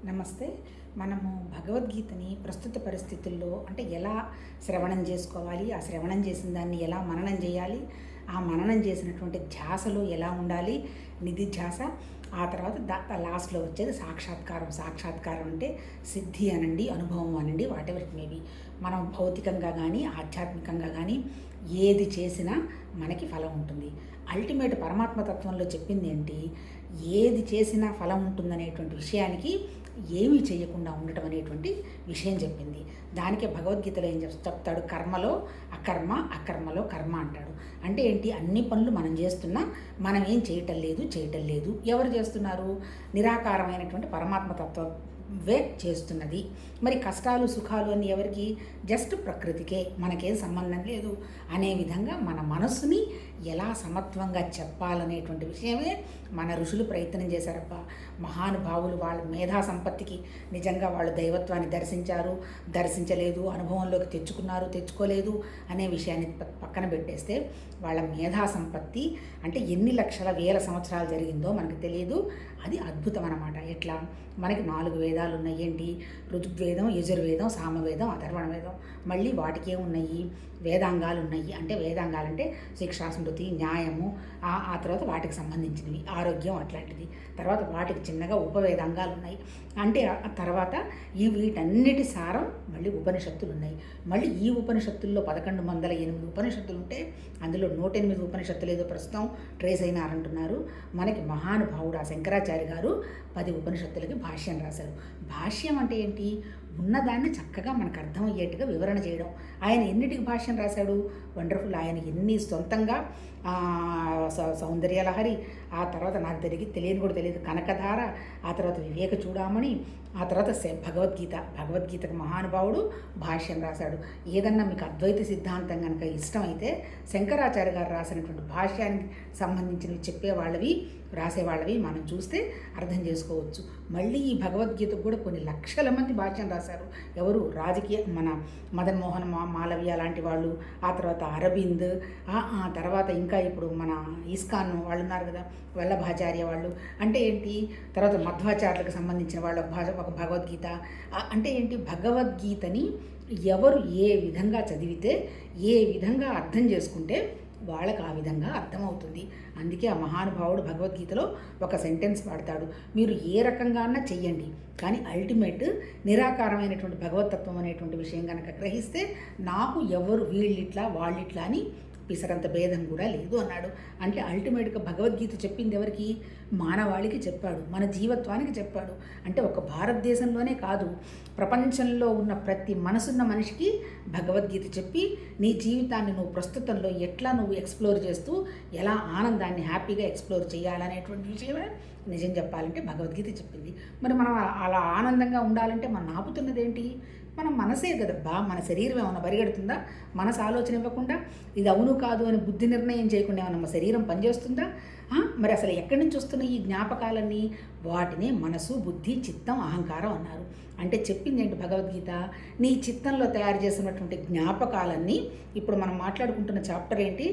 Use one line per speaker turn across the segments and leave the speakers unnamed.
నమస్తే. మనము భగవద్గీతని ప్రస్తుత పరిస్థితుల్లో అంటే ఎలా శ్రవణం చేసుకోవాలి, ఆ శ్రవణం చేసిన దాన్ని ఎలా మననం చేయాలి, ఆ మననం చేసినటువంటి ధ్యాసలో ఎలా ఉండాలి, నిధి ధ్యాస, ఆ తర్వాత లాస్ట్లో వచ్చేది సాక్షాత్కారం. సాక్షాత్కారం అంటే సిద్ధి అనండి, అనుభవం అనండి, వాట్ ఎవర్ ఇట్ మేబీ. మనం భౌతికంగా కానీ ఆధ్యాత్మికంగా కానీ ఏది చేసినా మనకి ఫలం ఉంటుంది. అల్టిమేట్ పరమాత్మ తత్వంలో చెప్పింది ఏంటి, ఏది చేసినా ఫలం ఉంటుందనేటువంటి విషయానికి ఏమీ చేయకుండా ఉండటం అనేటువంటి విషయం చెప్పింది. దానికే భగవద్గీతలో ఏం చెప్తాడు, కర్మలో అకర్మ, అకర్మలో కర్మ అంటాడు. అంటే ఏంటి, అన్ని పనులు మనం చేస్తున్నా మనం ఏం చేయటం లేదు. ఎవరు చేస్తున్నారు? నిరాకారమైనటువంటి పరమాత్మ తత్వం చేస్తున్నది. మరి కష్టాలు సుఖాలు అని ఎవరికి? జస్ట్ ప్రకృతికే, మనకేం సంబంధం లేదు అనే విధంగా మన మనస్సుని ఎలా సమత్వంగా చెప్పాలనేటువంటి విషయమే మన ఋషులు ప్రయత్నం చేశారబ్బా. మహానుభావులు వాళ్ళ మేధా సంపత్తికి నిజంగా వాళ్ళు దైవత్వాన్ని దర్శించలేదు, అనుభవంలోకి తెచ్చుకోలేదు అనే విషయాన్ని పక్కన పెట్టేస్తే వాళ్ళ మేధా సంపత్తి అంటే ఎన్ని లక్షల వేల సంవత్సరాలు జరిగిందో మనకు తెలియదు. అది అద్భుతం అన్నమాట. ఎట్లా? మనకి 4 వేదాలు ఉన్నాయి. ఏంటి? ఋగ్వేదం, యజుర్వేదం, సామవేదం, అథర్వణ వేదం. మళ్ళీ వాటికే ఉన్నాయి వేదాంగాలు ఉన్నాయి. అంటే వేదాంగాలంటే శిక్షా, స్మృతి, న్యాయము, ఆ తర్వాత వాటికి సంబంధించినవి, ఆరోగ్యం అట్లాంటిది. తర్వాత వాటికి చిన్నగా ఉపవేదాంగాలు ఉన్నాయి. అంటే ఆ తర్వాత వీటన్నిటి సారం మళ్ళీ ఉపనిషత్తులు ఉన్నాయి. మళ్ళీ ఈ ఉపనిషత్తుల్లో 1108 ఉపనిషత్తులు ఉంటే అందులో 108 ఉపనిషత్తులు ఏదో ప్రస్తుతం ట్రేస్ అయినారంటున్నారు. మనకి మహానుభావుడు ఆ శంకరాచార్య గారు 10 ఉపనిషత్తులకి భాష్యం రాశారు. భాష్యం అంటే ఏంటి? ఉన్నదాన్ని చక్కగా మనకు అర్థమయ్యేట్టుగా వివరణ చేయడం. ఆయన ఎన్నిటికి భాష్యం రాశాడు? వండర్ఫుల్. ఆయన ఎన్ని సొంతంగా సౌందర్యలహరి, ఆ తర్వాత నాకు తెలియని కూడా తెలియదు కనకధార, ఆ తర్వాత వివేక చూడామణి, ఆ తర్వాత భగవద్గీతకు మహానుభావుడు భాష్యం రాశాడు. ఏదన్నా మీకు అద్వైత సిద్ధాంతం కనుక ఇష్టమైతే శంకరాచార్య గారు రాసినటువంటి భాష్యానికి సంబంధించినవి చెప్పేవాళ్ళవి, రాసేవాళ్ళవి మనం చూస్తే అర్థం చేసుకోవచ్చు. మళ్ళీ ఈ భగవద్గీతకు కూడా కొన్ని లక్షల మంది భాష్యం రాశారు. ఎవరు? మన మదన్ మోహన్ మాలవ్య లాంటి వాళ్ళు, ఆ తర్వాత అరబింద్, ఆ తర్వాత ఇంకా ఇప్పుడు మన ఇస్కాన్ వాళ్ళు ఉన్నారు కదా, వల్లభాచార్య వాళ్ళు. అంటే ఏంటి? తర్వాత మధ్వాచార్యులకు సంబంధించిన వాళ్ళు ఒక భగవద్గీత. అంటే ఏంటి? భగవద్గీతని ఎవరు ఏ విధంగా చదివితే, ఏ విధంగా అర్థం చేసుకుంటే వాళ్ళకు ఆ విధంగా అర్థమవుతుంది. అందుకే ఆ మహానుభావుడు భగవద్గీతలో ఒక సెంటెన్స్ వాడతాడు, మీరు ఏ రకంగా అన్నా చెయ్యండి, కానీ అల్టిమేట్ నిరాకారమైనటువంటి భగవతత్వం అనేటువంటి విషయం కనుక గ్రహిస్తే నాకు ఎవరు వీళ్ళిట్లా వాళ్ళిట్లా అని పిసరంత భేదం కూడా లేదు అన్నాడు. అంటే అల్టిమేట్గా భగవద్గీత చెప్పింది ఎవరికి? మానవాళికి చెప్పాడు, మన జీవత్వానికి చెప్పాడు. అంటే ఒక భారతదేశంలోనే కాదు, ప్రపంచంలో ఉన్న ప్రతి మనసున్న మనిషికి భగవద్గీత చెప్పి నీ జీవితాన్ని నువ్వు ప్రస్తుతంలో ఎట్లా నువ్వు ఎక్స్ప్లోర్ చేస్తూ ఎలా ఆనందాన్ని హ్యాపీగా ఎక్స్ప్లోర్ చేయాలనేటువంటి విషయమే నిజం చెప్పాలంటే భగవద్గీత చెప్పింది. మరి మనం అలా ఆనందంగా ఉండాలంటే మనం ఆపుతున్నది ఏంటి? మన మనసే కదబ్బా. మన శరీరం ఏమైనా పరిగెడుతుందా? మనసు ఆలోచన ఇవ్వకుండా, ఇది అవును కాదు అని బుద్ధి నిర్ణయం చేయకుండా ఏమైనా మన శరీరం పనిచేస్తుందా? మరి అసలు ఎక్కడి నుంచి వస్తున్నాయి ఈ జ్ఞాపకాలన్నీ? వాటినే మనసు, బుద్ధి, చిత్తం, అహంకారం అన్నారు. అంటే చెప్పింది ఏంటి భగవద్గీత? నీ చిత్తంలో తయారు చేసినటువంటి జ్ఞాపకాలన్నీ, ఇప్పుడు మనం మాట్లాడుకుంటున్న చాప్టర్ ఏంటి?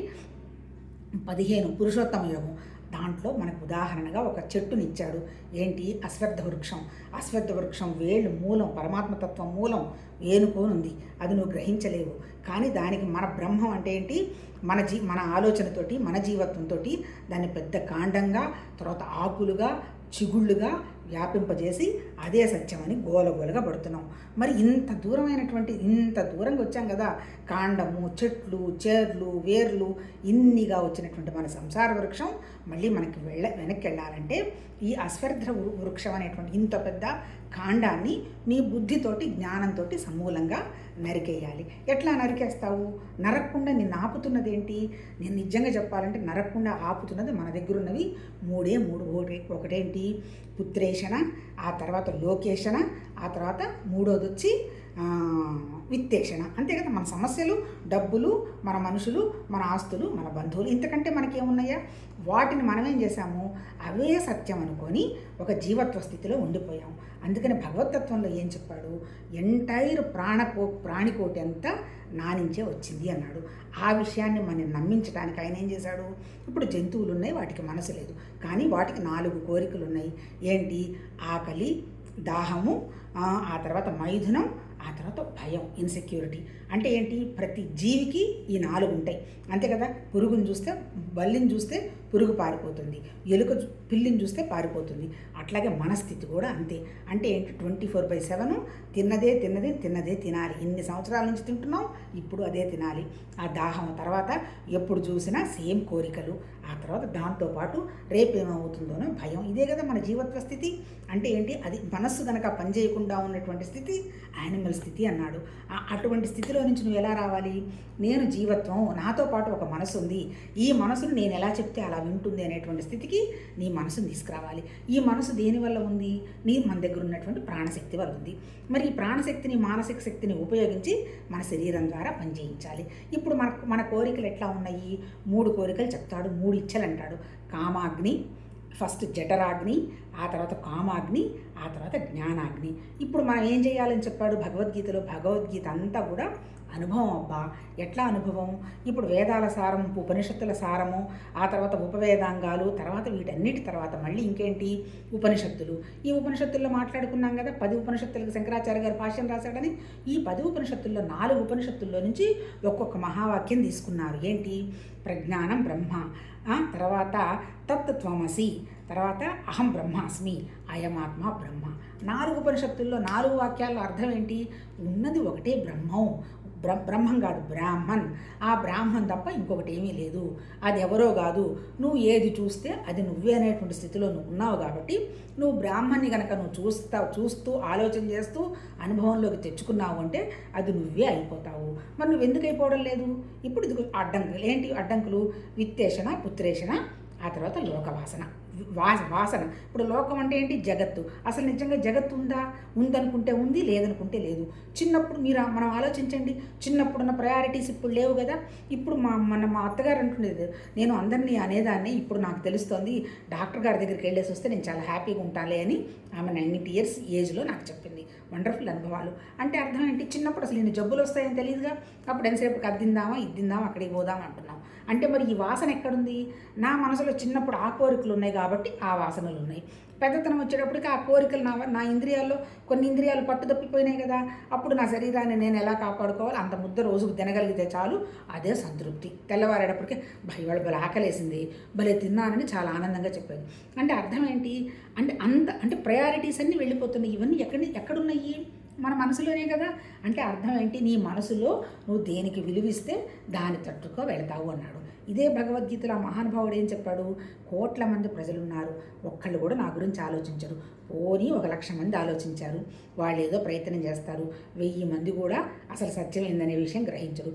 15 పురుషోత్తమ యోగం. దాంట్లో మనకు ఉదాహరణగా ఒక చెట్టునిచ్చాడు. ఏంటి? అశ్వత్థ వృక్షం వేళ్ళు మూలం, పరమాత్మతత్వం మూలం వేనుకోనుంది. అది నువ్వు గ్రహించలేవు. కానీ దానికి మన బ్రహ్మం అంటే ఏంటి? మన ఆలోచనతోటి, మన జీవత్వంతో దాన్ని పెద్ద కాండంగా, తర్వాత ఆకులుగా, చిగుళ్ళుగా వ్యాపింపజేసి అదే సత్యమని గోలగోలగా పడుతున్నాం. మరి ఇంత దూరంగా వచ్చాం కదా, కాండము, చెట్లు, చేర్లు, వేర్లు ఇన్నిగా వచ్చినటువంటి మన సంసార వృక్షం మళ్ళీ మనకి వెనక్కి వెళ్ళాలంటే ఈ అశ్వత్థ వృక్షం అనేటువంటి ఇంత పెద్ద కాండాన్ని నీ బుద్ధితోటి, జ్ఞానంతో సమూలంగా నరికేయాలి. ఎట్లా నరికేస్తావు? నరక్కుండా నిన్ను ఆపుతున్నది ఏంటి? నేను నిజంగా చెప్పాలంటే నరక్కుండా ఆపుతున్నది మన దగ్గర ఉన్నవి 3. ఒకటేంటి? పుత్రేషణ, ఆ తర్వాత లోకేషణ, ఆ తర్వాత మూడోది వచ్చి విత్తేషణ. అంతే కదా. మన సమస్యలు డబ్బులు, మన మనుషులు, మన ఆస్తులు, మన బంధువులు. ఇంతకంటే మనకేమున్నాయా? వాటిని మనమేం చేశాము? అవే సత్యం అనుకొని ఒక జీవత్వ స్థితిలో ఉండిపోయాము. అందుకని భగవతత్వంలో ఏం చెప్పాడు? ఎంటైర్ ప్రాణికోటి అంతా నా నుంచే వచ్చింది అన్నాడు. ఆ విషయాన్ని మనం నమ్మించడానికి ఆయన ఏం చేశాడు? ఇప్పుడు జంతువులు ఉన్నాయి, వాటికి మనసు లేదు, కానీ వాటికి 4 కోరికలు ఉన్నాయి. ఏంటి? ఆకలి, దాహము, ఆ తర్వాత మైథునం, ఆ తర్వాత భయం, ఇన్సెక్యూరిటీ. అంటే ఏంటి, ప్రతి జీవికి ఈ 4 ఉంటాయి అంతే కదా. పురుగుని చూస్తే, బల్లిని చూస్తే పురుగు పారిపోతుంది, ఎలుక పిల్లిని చూస్తే పారిపోతుంది. అట్లాగే మనస్థితి కూడా అంతే. అంటే ఏంటి, 24/7 తిన్నదే తిన్నదే తిన్నదే తినాలి. ఇన్ని సంవత్సరాల నుంచి తింటున్నాం, ఇప్పుడు అదే తినాలి. ఆ దాహం, తర్వాత ఎప్పుడు చూసినా సేమ్ కోరికలు, ఆ తర్వాత దాంతోపాటు రేపేమవుతుందోనో భయం. ఇదే కదా మన జీవత్వ స్థితి. అంటే ఏంటి, అది మనస్సు కనుక పనిచేయకుండా ఉన్నటువంటి స్థితి యానిమల్ స్థితి అన్నాడు. అటువంటి స్థితిలో నుంచి నువ్వు ఎలా రావాలి? నేను జీవత్వం, నాతో పాటు ఒక మనసు ఉంది, ఈ మనసును నేను ఎలా చెప్తే అలా వింటుంది అనేటువంటి స్థితికి నీ మనసును తీసుకురావాలి. ఈ మనసు దేనివల్ల ఉంది? మన దగ్గర ఉన్నటువంటి ప్రాణశక్తి వల్ల ఉంది. మరి ఈ ప్రాణశక్తిని, మానసిక శక్తిని ఉపయోగించి మన శరీరం ద్వారా పనిచేయించాలి. ఇప్పుడు మన కోరికలు ఎట్లా ఉన్నాయి? 3 కోరికలు చెప్తాడు, 3 ఇచ్చలు అంటాడు. కామాగ్ని, ఫస్ట్ జఠరాగ్ని, ఆ తర్వాత కామాగ్ని, ఆ తర్వాత జ్ఞానాగ్ని. ఇప్పుడు మనం ఏం చేయాలని చెప్పాడు భగవద్గీతలో? భగవద్గీత అంతా కూడా అనుభవం అబ్బా. ఎట్లా అనుభవం? ఇప్పుడు వేదాల సారం, ఉపనిషత్తుల సారము, ఆ తర్వాత ఉపవేదాంగాలు, తర్వాత వీటన్నిటి తర్వాత మళ్ళీ ఇంకేంటి, ఉపనిషత్తులు. ఈ ఉపనిషత్తుల్లో మాట్లాడుకున్నాం కదా, 10 ఉపనిషత్తులకు శంకరాచార్య గారు భాష్యం రాశాడని. ఈ 10 ఉపనిషత్తుల్లో 4 ఉపనిషత్తుల్లో నుంచి ఒక్కొక్క మహావాక్యం తీసుకున్నారు. ఏంటి? ప్రజ్ఞానం బ్రహ్మ, తర్వాత తత్త్వమసి, తర్వాత అహం బ్రహ్మాస్మి, అయమాత్మ బ్రహ్మ. 4 ఉపనిషత్తుల్లో 4 వాక్యాల అర్థం ఏంటి? ఉన్నది ఒకటే బ్రహ్మం. బ్రహ్మం కాదు, బ్రాహ్మణ్. ఆ బ్రాహ్మణ్ తప్ప ఇంకొకటి ఏమీ లేదు. అది ఎవరో కాదు, నువ్వు ఏది చూస్తే అది నువ్వే అనేటువంటి స్థితిలో నువ్వు ఉన్నావు. కాబట్టి నువ్వు బ్రాహ్మణ్ణి కనుక నువ్వు చూస్తూ ఆలోచన చేస్తూ అనుభవంలోకి తెచ్చుకున్నావు అంటే అది నువ్వే అయిపోతావు. మరి నువ్వు ఎందుకు అయిపోవడం లేదు? ఇప్పుడు ఇది అడ్డంకులు ఏంటి? అడ్డంకులు విత్తేషణ, పుత్రేషణ, ఆ తర్వాత లోకవాసన, వాసన. ఇప్పుడు లోకం అంటే ఏంటి? జగత్తు. అసలు నిజంగా జగత్తు ఉందా? ఉందనుకుంటే ఉంది, లేదనుకుంటే లేదు. చిన్నప్పుడు మనం ఆలోచించండి, చిన్నప్పుడున్న ప్రయారిటీస్ ఇప్పుడు లేవు కదా. ఇప్పుడు మా అత్తగారు అంటుండేది, నేను అందరినీ అనేదాన్ని, ఇప్పుడు నాకు తెలుస్తోంది, డాక్టర్ గారి దగ్గరికి వెళ్ళేసి వస్తే నేను చాలా హ్యాపీగా ఉంటాలే అని ఆమె 90 years ఏజ్లో నాకు చెప్పింది. వండర్ఫుల్ అనుభవాలు. అంటే అర్థం ఏంటి? చిన్నప్పుడు అసలు ఇన్ని జబ్బులు వస్తాయని తెలియదుగా. అప్పుడు ఎంతసేపుకి అద్దిందామా, ఇద్దిందామా, అక్కడికి పోదామా అంటున్నాం. అంటే మరి ఈ వాసన ఎక్కడుంది? నా మనసులో చిన్నప్పుడు ఆ కోరికలు ఉన్నాయి కాబట్టి ఆ వాసనలు ఉన్నాయి. పెద్దతనం వచ్చేటప్పటికి ఆ కోరికలు నా ఇంద్రియాల్లో కొన్ని ఇంద్రియాలు పట్టుదప్పిపోయినాయి కదా. అప్పుడు నా శరీరాన్ని నేను ఎలా కాపాడుకోవాలి? అంత ముద్ద రోజుకు తినగలిగితే చాలు, అదే సంతృప్తి. తెల్లవారేటప్పటికే ఇవాళ భలే ఆకలేసింది, భలే తిన్నానని చాలా ఆనందంగా చెప్పేది. అంటే అర్థం ఏంటి? అంటే ప్రయారిటీస్ అన్నీ వెళ్ళిపోతున్నాయి. ఇవన్నీ ఎక్కడున్నాయి? మన మనసులోనే కదా. అంటే అర్థం ఏంటి? నీ మనసులో నువ్వు దేనికి విలువిస్తే దాని తట్టుకో వెళతావు అన్నాడు. ఇదే భగవద్గీతలో ఆ మహానుభావుడు ఏం చెప్పాడు? 1,00,00,000 మంది ప్రజలున్నారు, ఒక్కళ్ళు కూడా నా గురించి ఆలోచించరు. పోనీ 1,00,000 మంది ఆలోచించారు, వాళ్ళు ఏదో ప్రయత్నం చేస్తారు. 1000 మంది కూడా అసలు సత్యం ఏందనే విషయం గ్రహించరు,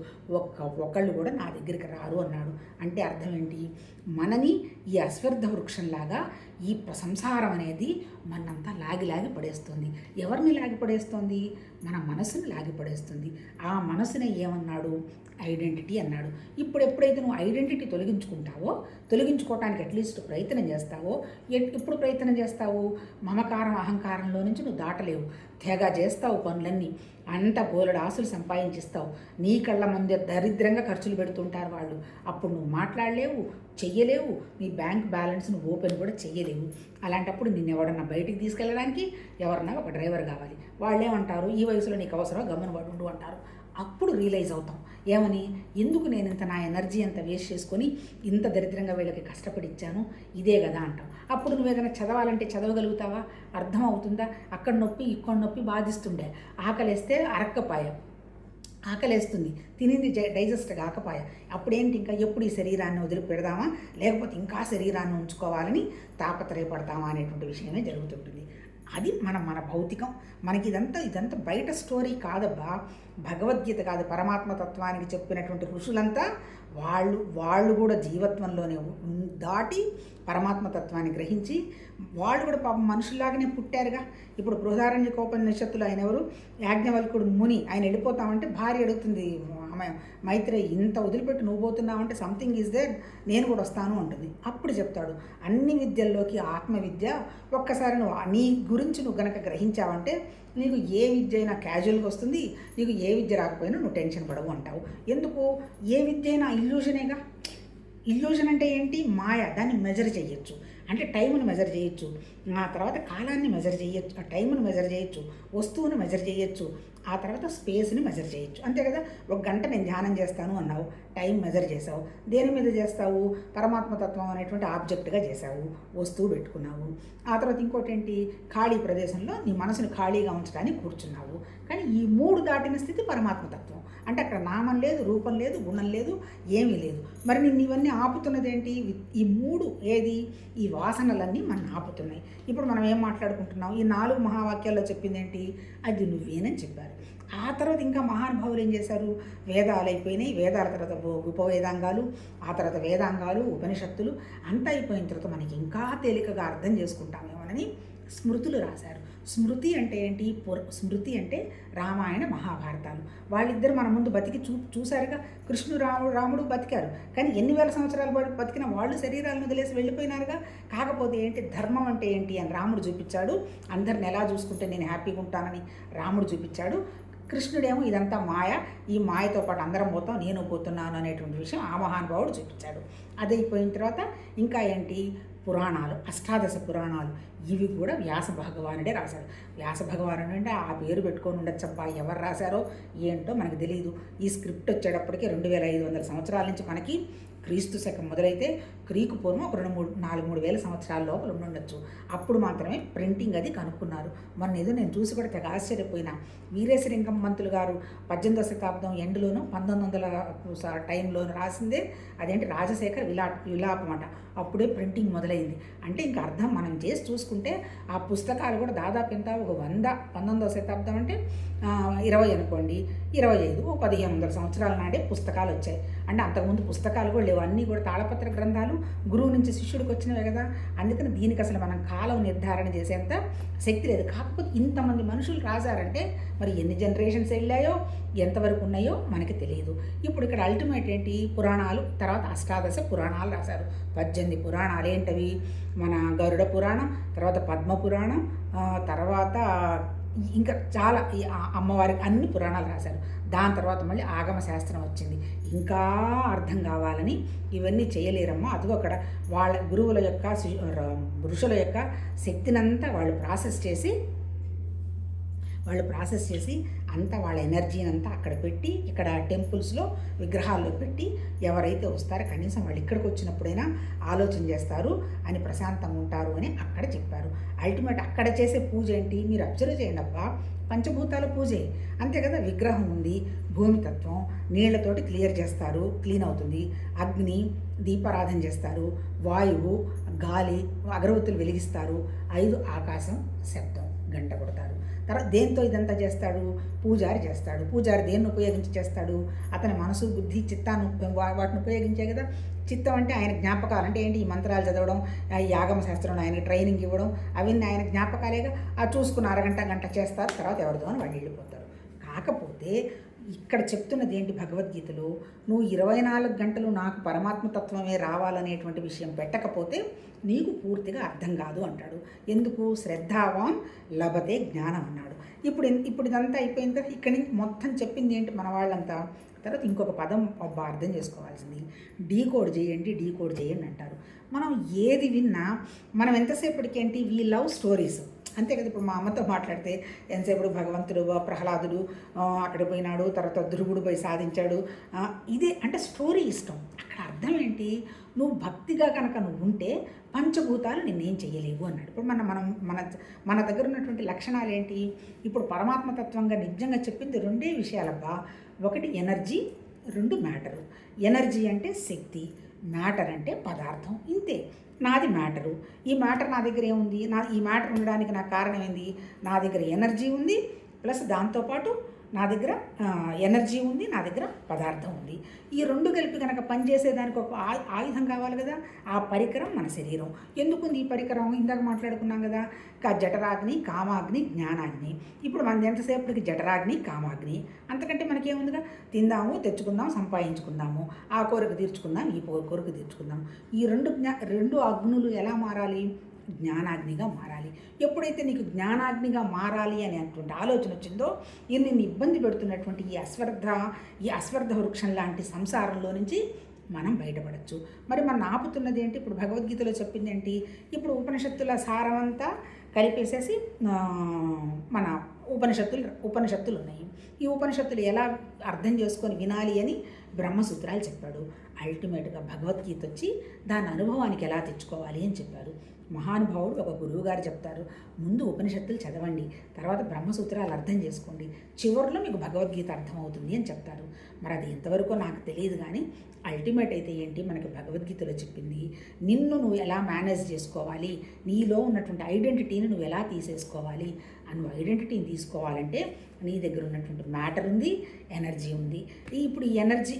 ఒకళ్ళు కూడా నా దగ్గరికి రారు అన్నాడు. అంటే అర్థం ఏంటి? మనని ఈ అశ్వర్థ వృక్షంలాగా ఈ సంసారం అనేది మనంతా లాగి పడేస్తుంది. ఎవరిని లాగి పడేస్తుంది? మన మనసుని లాగి పడేస్తుంది. ఆ మనసుని ఏమన్నాడు? ఐడెంటిటీ అన్నాడు. ఇప్పుడు ఎప్పుడైతే నువ్వు ఐడెంటిటీ తొలగించుకోవటానికి అట్లీస్ట్ ప్రయత్నం చేస్తావో, ఎప్పుడు ప్రయత్నం చేస్తావు? మమకారం, అహంకారంలో నుంచి నువ్వు దాటలేవు. తెగ చేస్తావు పనులన్నీ, అంత బోలెడు ఆశలు సంపాదించిస్తావు. నీ కళ్ళ ముందే దరిద్రంగా ఖర్చులు పెడుతుంటారు వాళ్ళు. అప్పుడు నువ్వు మాట్లాడలేవు, చెయ్యలేవు, నీ బ్యాంక్ బ్యాలెన్స్ నువ్వు ఓపెన్ కూడా చెయ్యలేవు. అలాంటప్పుడు నిన్ను ఎవడన్నా బయటికి తీసుకెళ్ళడానికి ఎవరన్నా ఒక డ్రైవర్ కావాలి. వాళ్ళేమంటారు? ఈ వయసులో నీకు అవసరం, గమ్మున పడు అంటారు. అప్పుడు రియలైజ్ అవుతాం ఏమని? ఎందుకు నేను ఇంత నా ఎనర్జీ అంత వేస్ట్ చేసుకొని ఇంత దరిద్రంగా వీళ్ళకి కష్టపడి ఇచ్చాను, ఇదే కదా అంటాం. అప్పుడు నువ్వు ఏదైనా చదవాలంటే చదవగలుగుతావా? అర్థం అవుతుందా? అక్కడ నొప్పి ఇక్కడ నొప్పి బాధిస్తుండే, ఆకలేస్తే అరక్కపోయ, ఆకలేస్తుంది, తినింది డైజెస్ట్ కాకపోయ, అప్పుడేంటి? ఇంకా ఎప్పుడు ఈ శరీరాన్ని వదిలి పెడదామా, లేకపోతే ఇంకా శరీరాన్ని ఉంచుకోవాలని తాపత్రయపడతామా అనేటువంటి విషయమే జరుగుతుంటుంది. అది మన భౌతికం. మనకి ఇదంతా బయట స్టోరీ కాదబ్బా, భగవద్గీత కాదు, పరమాత్మతత్వానికి చెప్పినటువంటి ఋషులంతా వాళ్ళు కూడా జీవత్వంలోనే దాటి పరమాత్మతత్వాన్ని గ్రహించి వాళ్ళు కూడా పాపం మనుషుల్లాగానే పుట్టారుగా. ఇప్పుడు బృహదారణ్యకోపనిషత్తులో ఆయన ఎవరు? యాజ్ఞవల్కుడు ముని. ఆయన వెళ్ళిపోతామంటే భార్య అడుగుతుంది, ఆమె మైత్రేయి, ఇంత వదిలిపెట్టి నువ్వు పోతున్నావంటే సంథింగ్ ఈజ్ దేర్, నేను కూడా వస్తాను అంటుంది. అప్పుడు చెప్తాడు, అన్ని విద్యల్లోకి ఆత్మవిద్య, ఒక్కసారి నువ్వు నీ గురించి నువ్వు గనక గ్రహించావంటే నీకు ఏ విద్య అయినా క్యాజువల్గా వస్తుంది, నీకు ఏ విద్య రాకపోయినా నువ్వు టెన్షన్ పడవు అంటావు. ఎందుకు? ఏ విద్య అయినా ఇల్యూజనేగా. ఇల్యూజన్ అంటే ఏంటి? మాయ. దాన్ని మెజర్ చేయొచ్చు. అంటే టైంని మెజర్ చేయొచ్చు, ఆ తర్వాత కాలాన్ని మెజర్ చేయొచ్చు, ఆ టైంని మెజర్ చేయొచ్చు, వస్తువుని మెజర్ చేయొచ్చు, ఆ తర్వాత స్పేస్ని మెజర్ చేయొచ్చు. అంతే కదా. 1 గంట నేను ధ్యానం చేస్తాను అన్నావు, టైం మెజర్ చేసావు. దేని మీద చేస్తావు? పరమాత్మతత్వం అనేటువంటి ఆబ్జెక్ట్గా చేసావు, వస్తువు పెట్టుకున్నావు. ఆ తర్వాత ఇంకోటి ఏంటి? ఖాళీ ప్రదేశంలో నీ మనసుని ఖాళీగా ఉంచడానికి కూర్చున్నావు. కానీ ఈ 3 దాటిన స్థితి పరమాత్మతత్వం. అంటే అక్కడ నామం లేదు, రూపం లేదు, గుణం లేదు, ఏమీ లేదు. మరి నిన్ను ఇవన్నీ ఆపుతున్నది ఏంటి? ఈ 3 ఏది? ఈ వాసనలన్నీ మనం ఆపుతున్నాయి. ఇప్పుడు మనం ఏం మాట్లాడుకుంటున్నాం? ఈ 4 మహావాక్యాల్లో చెప్పింది ఏంటి? అది నువ్వేనని చెప్పారు. ఆ తర్వాత ఇంకా మహానుభావులు ఏం చేశారు? వేదాలు అయిపోయినాయి, వేదాల తర్వాత ఉపవేదాంగాలు, ఆ తర్వాత వేదాంగాలు, ఉపనిషత్తులు అంతా అయిపోయిన తర్వాత మనకి ఇంకా తేలికగా అర్థం చేసుకుంటామేమోనని స్మృతులు రాశారు. స్మృతి అంటే ఏంటి? స్మృతి అంటే రామాయణ మహాభారతాలు. వాళ్ళిద్దరు మన ముందు బతికి చూశారుగా. కృష్ణుడు రాముడు బతికారు, కానీ ఎన్ని వేల సంవత్సరాలు బతికిన వాళ్ళు శరీరాలను వదిలేసి వెళ్ళిపోయినారుగా. కాకపోతే ఏంటి? ధర్మం అంటే ఏంటి అని రాముడు చూపించాడు. అందరిని ఎలా చూసుకుంటే నేను హ్యాపీగా ఉంటానని రాముడు చూపించాడు. కృష్ణుడేమో ఇదంతా మాయ, ఈ మాయతో పాటు అందరం పోతాం, నేను పోతున్నాను అనేటువంటి విషయం ఆ మహానుభావుడు చూపించాడు. అది అయిపోయిన తర్వాత ఇంకా ఏంటి? పురాణాలు, అష్టాదశ పురాణాలు. ఇవి కూడా వ్యాస భగవానుడే రాశారు. వ్యాస భగవానుడు అంటే ఆ పేరు పెట్టుకొని ఉండొచ్చబ్బా, ఎవరు రాశారో ఏంటో మనకు తెలియదు. ఈ స్క్రిప్ట్ వచ్చేటప్పటికి 2500 సంవత్సరాల నుంచి మనకి క్రీస్తు శకం మొదలైతే క్రీకు పూర్వం ఒక 4-3 వేల సంవత్సరాల లోపల ఉండొచ్చు. అప్పుడు మాత్రమే ప్రింటింగ్ అది కనుక్కున్నారు. మొన్న ఏదో నేను చూసి కూడా తెగ ఆశ్చర్యపోయినా. వీరేశలింగం మంతులు గారు 18వ శతాబ్దం ఎండ్లోనూ 1900 టైంలోనూ రాసిందే అదేంటి రాజశేఖర్ విలాపం అంట. అప్పుడే ప్రింటింగ్ మొదలైంది. అంటే ఇంకా అర్థం మనం చేసి చూసుకుంటే ఆ పుస్తకాలు కూడా దాదాపు ఎంత? ఒక 100, 19వ శతాబ్దం అంటే 20 అనుకోండి, 25, 1500 సంవత్సరాల నాడే పుస్తకాలు వచ్చాయి. అంటే అంతకుముందు పుస్తకాలు కూడా లేవు, అన్నీ కూడా తాళపత్ర గ్రంథాలు, గురువు నుంచి శిష్యుడికి వచ్చినవే కదా. అందుకని దీనికి అసలు మనం కాలం నిర్ధారణ చేసేంత శక్తి లేదు. కాకపోతే ఇంతమంది మనుషులు రాశారంటే మరి ఎన్ని జనరేషన్స్ వెళ్ళాయో, ఎంతవరకు ఉన్నాయో మనకి తెలియదు. ఇప్పుడు ఇక్కడ అల్టిమేట్ ఏంటి? పురాణాలు, తర్వాత అష్టాదశ పురాణాలు రాశారు. 18 పురాణాలు ఏంటవి? మన గరుడ పురాణం, తర్వాత పద్మ పురాణం, తర్వాత ఇంకా చాలా అమ్మవారికి అన్ని పురాణాలు రాశారు. దాని తర్వాత మళ్ళీ ఆగమ శాస్త్రం వచ్చింది. ఇంకా అర్థం కావాలని ఇవన్నీ చేయలేరమ్మా. అదిగో అక్కడ వాళ్ళ గురువుల యొక్క ఋషుల యొక్క శక్తినంతా వాళ్ళు ప్రాసెస్ చేసి అంతా వాళ్ళ ఎనర్జీని అంతా అక్కడ పెట్టి, ఇక్కడ టెంపుల్స్లో విగ్రహాల్లో పెట్టి ఎవరైతే వస్తారో కనీసం వాళ్ళు ఇక్కడికి వచ్చినప్పుడైనా ఆలోచన చేస్తారు అని, ప్రశాంతంగా ఉంటారు అని అక్కడ చెప్పారు. అల్టిమేట్ అక్కడ చేసే పూజ ఏంటి? మీరు అబ్జర్వ్ చేయండి అబ్బా, పంచభూతాల పూజే అంతే కదా. విగ్రహం ఉంది, భూమితత్వం, నీళ్లతోటి క్లీన్ అవుతుంది. అగ్ని, దీపారాధన చేస్తారు. వాయువు, గాలి, అగరవత్తులు వెలిగిస్తారు. 5 ఆకాశం, శబ్దం, గంట కొడతారు. తర్వాత దేంతో ఇదంతా చేస్తాడు? పూజారి చేస్తాడు. పూజారి దేన్ని ఉపయోగించి చేస్తాడు? అతని మనసు, బుద్ధి, చిత్తాన్ని వాటిని ఉపయోగించే కదా. చిత్తం అంటే ఆయన జ్ఞాపకాలు. అంటే ఏంటి? ఈ మంత్రాలు చదవడం, ఈ ఆగమ శాస్త్రంలో ఆయనకి ట్రైనింగ్ ఇవ్వడం, అవన్నీ ఆయన జ్ఞాపకాలేగా. ఆ చూసుకుని గంట చేస్తారు, తర్వాత ఎవరిదో అని వాళ్ళు వెళ్ళిపోతారు. కాకపోతే ఇక్కడ చెప్తున్నది ఏంటి? భగవద్గీతలో నువ్వు 24 గంటలు నాకు పరమాత్మతత్వమే రావాలనేటువంటి విషయం పెట్టకపోతే నీకు పూర్తిగా అర్థం కాదు అంటాడు. ఎందుకు? శ్రద్ధావాన్ లభతే జ్ఞానం అన్నాడు. ఇప్పుడు ఇదంతా అయిపోయిన తర్వాత ఇక్కడి నుంచి మొత్తం చెప్పింది ఏంటి మన వాళ్ళంతా? తర్వాత ఇంకొక పదం అర్థం చేసుకోవాల్సింది, డీకోడ్ చేయండి అంటారు. మనం ఏది విన్నా మనం ఎంతసేపటికి ఏంటి? వీ లవ్ స్టోరీస్, అంతే కదా. ఇప్పుడు మా అమ్మతో మాట్లాడితే ఎంతసేపుడు భగవంతుడు, ప్రహ్లాదుడు అక్కడికి పోయినాడు, తర్వాత ధ్రువుడు పోయి సాధించాడు, ఇదే అంటే స్టోరీ ఇష్టం. అక్కడ అర్థం ఏంటి? నువ్వు భక్తిగా కనుక నువ్వు ఉంటే పంచభూతాలు నిన్నేం చేయలేవు అన్నాడు. ఇప్పుడు మన దగ్గర ఉన్నటువంటి లక్షణాలు ఏంటి? ఇప్పుడు పరమాత్మతత్వంగా నిజంగా చెప్పింది 2 విషయాలబ్బా. ఒకటి ఎనర్జీ, 2 మ్యాటరు. ఎనర్జీ అంటే శక్తి, మ్యాటర్ అంటే పదార్థం. ఇంతే. నాది మ్యాటరు. ఈ మ్యాటర్ నా దగ్గర ఏముంది? ఈ మ్యాటర్ ఉండడానికి నాకు కారణం ఏంది? నా దగ్గర ఎనర్జీ ఉంది, ప్లస్ దాంతోపాటు నా దగ్గర ఎనర్జీ ఉంది, నా దగ్గర పదార్థం ఉంది. ఈ 2 కలిపి కనుక పనిచేసేదానికి ఒక ఆయుధం కావాలి కదా. ఆ పరికరం మన శరీరం. ఎందుకుంది ఈ పరికరం? ఇందాక మాట్లాడుకున్నాం కదా, జఠరాగ్ని, కామాగ్ని, జ్ఞానాగ్ని. ఇప్పుడు మనది ఎంతసేపటికి జఠరాగ్ని, కామాగ్ని. అంతకంటే మనకేముందిగా? తిందాము, తెచ్చుకుందాం, సంపాదించుకుందాము, ఆ కోరిక తీర్చుకుందాం, ఈ కోరిక తీర్చుకుందాం. ఈ 2 అగ్నులు ఎలా మారాలి? జ్ఞానాగ్నిగా మారాలి. ఎప్పుడైతే నీకు జ్ఞానాగ్నిగా మారాలి అనేటువంటి ఆలోచన వచ్చిందో, నిన్ను ఇబ్బంది పెడుతున్నటువంటి ఈ అశ్వర్థ వృక్షం లాంటి సంసారంలో నుంచి మనం బయటపడచ్చు. మరి మనం ఆపుతున్నది ఏంటి? ఇప్పుడు భగవద్గీతలో చెప్పింది ఏంటి? ఇప్పుడు ఉపనిషత్తుల సారమంతా కలిపేసేసి మన ఉపనిషత్తులు ఉన్నాయి. ఈ ఉపనిషత్తులు ఎలా అర్థం చేసుకొని వినాలి అని బ్రహ్మసూత్రాలు చెప్పాడు. అల్టిమేట్గా భగవద్గీత వచ్చి దాని అనుభవానికి ఎలా తెచ్చుకోవాలి అని చెప్పారు. మహానుభావుడు ఒక గురువు గారు చెప్తారు, ముందు ఉపనిషత్తులు చదవండి, తర్వాత బ్రహ్మసూత్రాలు అర్థం చేసుకోండి, చివరిలో మీకు భగవద్గీత అర్థమవుతుంది అని చెప్తారు. మరి అది ఎంతవరకు నాకు తెలియదు, కానీ అల్టిమేట్ అయితే ఏంటి, మనకి భగవద్గీతలో చెప్పింది నిన్ను నువ్వు ఎలా మేనేజ్ చేసుకోవాలి, నీలో ఉన్నటువంటి ఐడెంటిటీని నువ్వు ఎలా తీసేసుకోవాలి. నువ్వు ఐడెంటిటీని తీసుకోవాలంటే నీ దగ్గర ఉన్నటువంటి మ్యాటర్ ఉంది, ఎనర్జీ ఉంది. ఇప్పుడు ఈ ఎనర్జీ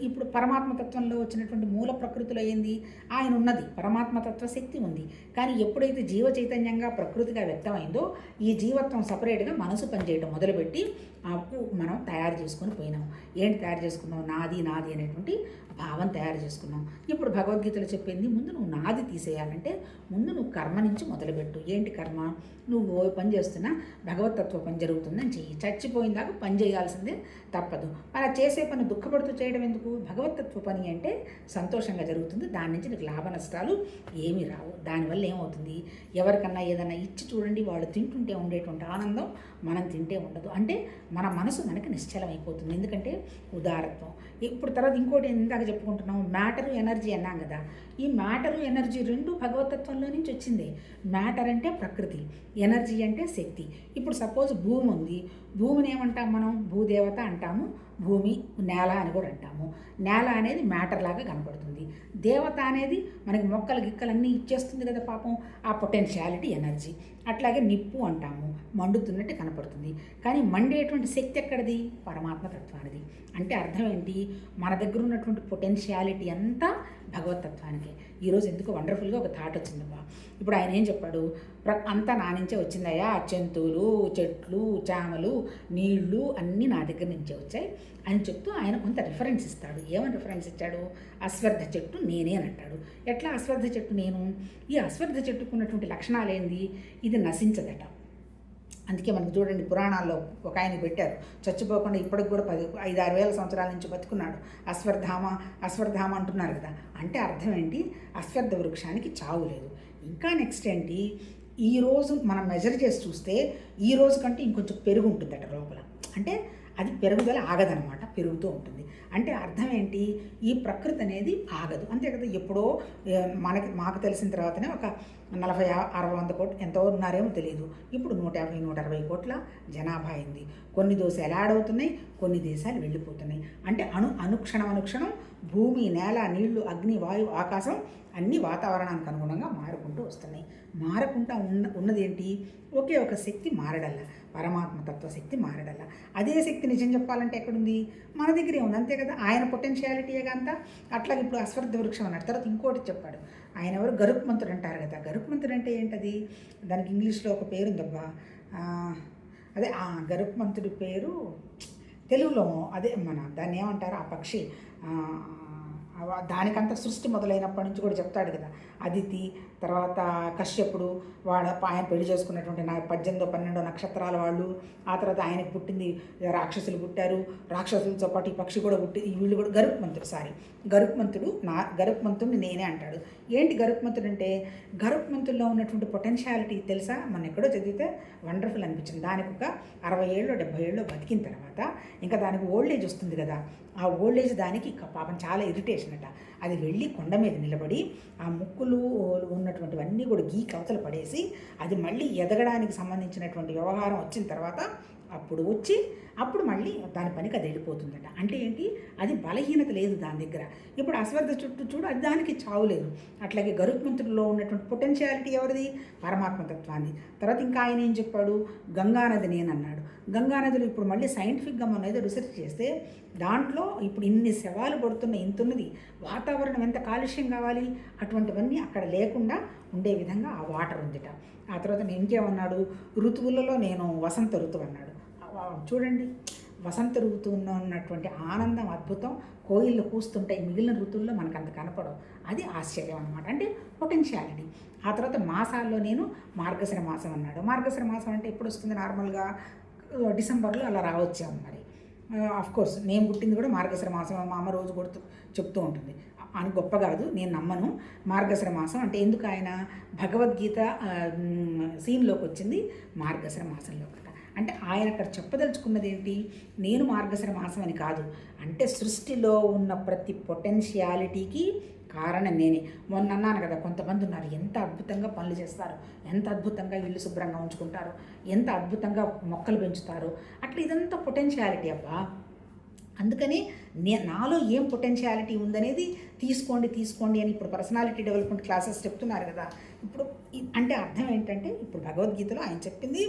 ఇప్పుడు పరమాత్మతత్వంలో వచ్చినటువంటి మూల ప్రకృతిలో ఏంది, ఆయన ఉన్నది, పరమాత్మతత్వ శక్తి ఉంది. కానీ ఎప్పుడైతే జీవ చైతన్యంగా ప్రకృతిగా వ్యక్తమైందో ఈ జీవత్వం సపరేట్గా మనసు పనిచేయడం మొదలుపెట్టి మనం తయారు చేసుకొని పోయినాం. ఏంటి తయారు చేసుకున్నాం? నాది నాది అనేటువంటి భావం తయారు చేసుకున్నాం. ఇప్పుడు భగవద్గీతలో చెప్పింది, ముందు నువ్వు నాది తీసేయాలంటే ముందు నువ్వు కర్మ నుంచి మొదలుపెట్టు. ఏంటి కర్మ? నువ్వు పని చేస్తున్నా భగవతత్వ పని జరుగుతుందని చెయ్యి. చచ్చిపోయిన దాకా పని చేయాల్సిందే, తప్పదు. అలా చేసే పని దుఃఖపడుతూ చేయడం ఎందుకు? భగవతత్వ పని అంటే సంతోషంగా జరుగుతుంది, దాని నుంచి నీకు లాభ నష్టాలు ఏమీ రావు. దానివల్ల ఏమవుతుంది, ఎవరికన్నా ఏదైనా ఇచ్చి చూడండి, వాళ్ళు తింటుంటే ఉండేటువంటి ఆనందం మనం తింటే ఉండదు. అంటే మన మనసు మనకి నిశ్చలమైపోతుంది. ఎందుకంటే ఉదారత్వం. ఇప్పుడు తర్వాత ఇంకోటి ఇందాక చెప్పుకుంటున్నాం, మ్యాటరు ఎనర్జీ అన్నాం కదా. ఈ మ్యాటరు ఎనర్జీ రెండు భగవతత్వంలో నుంచి వచ్చింది. మ్యాటర్ అంటే ప్రకృతి, ఎనర్జీ అంటే శక్తి. ఇప్పుడు సపోజ్ భూమి ఉంది, భూమిని ఏమంటాం మనం? భూదేవత అంటాము, భూమి నేల అని కూడా అంటాము. నేల అనేది మ్యాటర్ లాగా కనపడుతుంది. దేవత అనేది మనకి మొక్కలు గిక్కలన్నీ ఇచ్చేస్తుంది కదా పాపం, ఆ పొటెన్షియాలిటీ ఎనర్జీ. అట్లాగే నిప్పు అంటాము, మండుతున్నట్టు కనపడుతుంది. కానీ మండేటువంటి శక్తి ఎక్కడిది? పరమాత్మ తత్వానిది. అంటే అర్థం ఏంటి, మన దగ్గర ఉన్నటువంటి పొటెన్షియాలిటీ అంతా భగవతత్వానికి. ఈరోజు ఎందుకు వండర్ఫుల్గా ఒక థాట్ వచ్చిందమ్మా. ఇప్పుడు ఆయన ఏం చెప్పాడు, అంతా నా నుంచే వచ్చిందయ్యా, జంతువులు, చెట్లు, చామలు, నీళ్లు అన్నీ నా దగ్గర నుంచే వచ్చాయి అని చెప్తూ ఆయన కొంత రిఫరెన్స్ ఇస్తాడు. ఏమని రిఫరెన్స్ ఇచ్చాడు? అశ్వత్థ చెట్టు నేనే అని అంటాడు. ఎట్లా అశ్వత్థ చెట్టు నేను? ఈ అశ్వత్థ చెట్టుకున్నటువంటి లక్షణాలు ఏంది? ఇది నశించదట. అందుకే మనకు చూడండి, పురాణాల్లో ఒక ఆయన పెట్టారు, చచ్చిపోకుండా ఇప్పటికి కూడా 5-6 వేల సంవత్సరాల నుంచి బతుకున్నాడు, అశ్వత్థామ అంటున్నారు కదా. అంటే అర్థం ఏంటి? అశ్వత్థ వృక్షానికి చావు లేదు. ఇంకా నెక్స్ట్ ఏంటి, ఈరోజు మనం మెజర్ చేసి చూస్తే ఈ రోజు కంటే ఇంకొంచెం పెరుగు ఉంటుందట లోపల. అంటే అది పెరుగుదల ఆగదనమాట, పెరుగుతూ ఉంటుంది. అంటే అర్థం ఏంటి, ఈ ప్రకృతి అనేది ఆగదు, అంతే కదా. ఎప్పుడో మాకు తెలిసిన తర్వాతనే ఒక 40-60 కోట్లు ఎంతో ఉన్నారేమో తెలియదు, ఇప్పుడు 150-160 కోట్ల జనాభా అయింది. కొన్ని దేశాలు యాడ్ అవుతున్నాయి, కొన్ని దేశాలు వెళ్ళిపోతున్నాయి. అంటే అనుక్షణం భూమి, నేల, నీళ్లు, అగ్ని, వాయువు, ఆకాశం అన్ని వాతావరణానికి అనుగుణంగా మారుకుంటూ వస్తున్నాయి. మారకుండా ఉన్నది ఏంటి? ఒకే ఒక శక్తి మారడల్లా, పరమాత్మ తత్వశక్తి మారడల్లా. అదే శక్తి నిజం చెప్పాలంటే ఎక్కడుంది? మన దగ్గరే ఉంది, అంతే కదా. ఆయన పొటెన్షియాలిటీగా అంతా. అట్లాగే ఇప్పుడు అశ్వత్థ వృక్షం అన్నాడు. తర్వాత ఇంకోటి చెప్పాడు ఆయన, ఎవరు? గరుత్మంతుడు అంటారు కదా. గరుత్మంతుడు అంటే ఏంటది? దానికి ఇంగ్లీష్లో ఒక పేరు ఉందబ్బా, అదే గరుత్మంతుడి పేరు తెలుగులో అదే దాన్ని ఏమంటారు, ఆ పక్షి, దానికంతా సృష్టి మొదలైనప్పటి నుంచి కూడా చెప్తాడు కదా. అదితి, తర్వాత కశ్యపుడు, ఆయన పెళ్లి చేసుకున్నటువంటి 18-12 నక్షత్రాల వాళ్ళు, ఆ తర్వాత ఆయనకు పుట్టింది రాక్షసులు పుట్టారు, రాక్షసులతో పాటు ఈ పక్షి కూడా వీళ్ళు కూడా గరుత్మంతుడిని నేనే అంటాడు. ఏంటి గరుత్మంతుడు అంటే? గరుత్మంతుల్లో ఉన్నటువంటి పొటెన్షియాలిటీ తెలుసా? మన ఎక్కడో చదివితే వండర్ఫుల్ అనిపించింది. దానికి ఒక 60 ఏళ్ళు 70 ఏళ్ళు బతికిన తర్వాత ఇంకా దానికి ఓల్డ్ ఏజ్ వస్తుంది కదా. ఆ ఓల్డ్ ఏజ్ దానికి పాపం చాలా ఇరిటేషన్ అట. అది వెళ్ళి కొండ మీద నిలబడి ఆ ముక్కులు ఉన్నటువంటివన్నీ కూడా గీకి అవతల పడేసి అది మళ్ళీ ఎదగడానికి సంబంధించినటువంటి వ్యవహారం వచ్చిన తర్వాత అప్పుడు మళ్ళీ దాని పనికి అది వెళ్ళిపోతుందట. అంటే ఏంటి? అది బలహీనత లేదు దాని దగ్గర. ఇప్పుడు అశ్వత్థ చుట్టూ చూడు, అది దానికి చావు లేదు. అట్లాగే గరుత్మంతుడిలో ఉన్నటువంటి పొటెన్షియాలిటీ ఎవరిది? పరమాత్మ తత్వాన్ని. తర్వాత ఇంకా ఆయన ఏం చెప్పాడు? గంగానది నేనన్నాడు. గంగానదిలో ఇప్పుడు మళ్ళీ సైంటిఫిక్గా మనం ఏదో రీసెర్చ్ చేస్తే దాంట్లో ఇప్పుడు ఇన్ని శవాలు పడుతున్న ఇంతున్నది, వాతావరణం ఎంత కాలుష్యం కావాలి, అటువంటివన్నీ అక్కడ లేకుండా ఉండే విధంగా ఆ వాటర్ ఉందిట. ఆ తర్వాత నేను ఇంకేమన్నాడు? ఋతువులలో నేను వసంత ఋతువు అన్నాడు. చూడండి, వసంత ఋతువులో ఉన్నటువంటి ఆనందం అద్భుతం, కోయిళ్ళు కూస్తుంటాయి, మిగిలిన ఋతువుల్లో మనకు అంత కనపడవు. అది ఆశ్చర్యం అనమాట, అంటే పొటెన్షియాలిటీ. ఆ తర్వాత మాసాల్లో నేను మార్గశిర మాసం అన్నాడు. మార్గశిర మాసం అంటే ఎప్పుడు వస్తుంది? నార్మల్గా డిసెంబర్లో అలా రావచ్చాము. మరి కోర్స్ నేను పుట్టింది కూడా మార్గశిర మాసం, మా అమ్మ రోజు చెప్తూ ఉంటుంది. అని గొప్ప కాదు, నేను నమ్మను. మార్గశిర మాసం అంటే ఎందుకు ఆయన భగవద్గీత సీన్లోకి వచ్చింది మార్గశిర మాసంలో కదా. అంటే ఆయన అక్కడ చెప్పదలుచుకున్నది ఏంటి, నేను మార్గశిర మాసం అని కాదు, అంటే సృష్టిలో ఉన్న ప్రతి పొటెన్షియాలిటీకి కారణం నేనే. మొన్న అన్నాను కదా, కొంతమంది ఉన్నారు ఎంత అద్భుతంగా పనులు చేస్తారు, ఎంత అద్భుతంగా ఇల్లు శుభ్రంగా ఉంచుకుంటారు, ఎంత అద్భుతంగా మొక్కలు పెంచుతారు, అట్లా ఇదంతా పొటెన్షియాలిటీ అబ్బా. అందుకని నాలో ఏం పొటెన్షియాలిటీ ఉందనేది తీసుకోండి అని ఇప్పుడు పర్సనాలిటీ డెవలప్మెంట్ క్లాసెస్ చెప్తున్నారు కదా. ఇప్పుడు అంటే అర్థం ఏంటంటే, ఇప్పుడు భగవద్గీతలో ఆయన చెప్పింది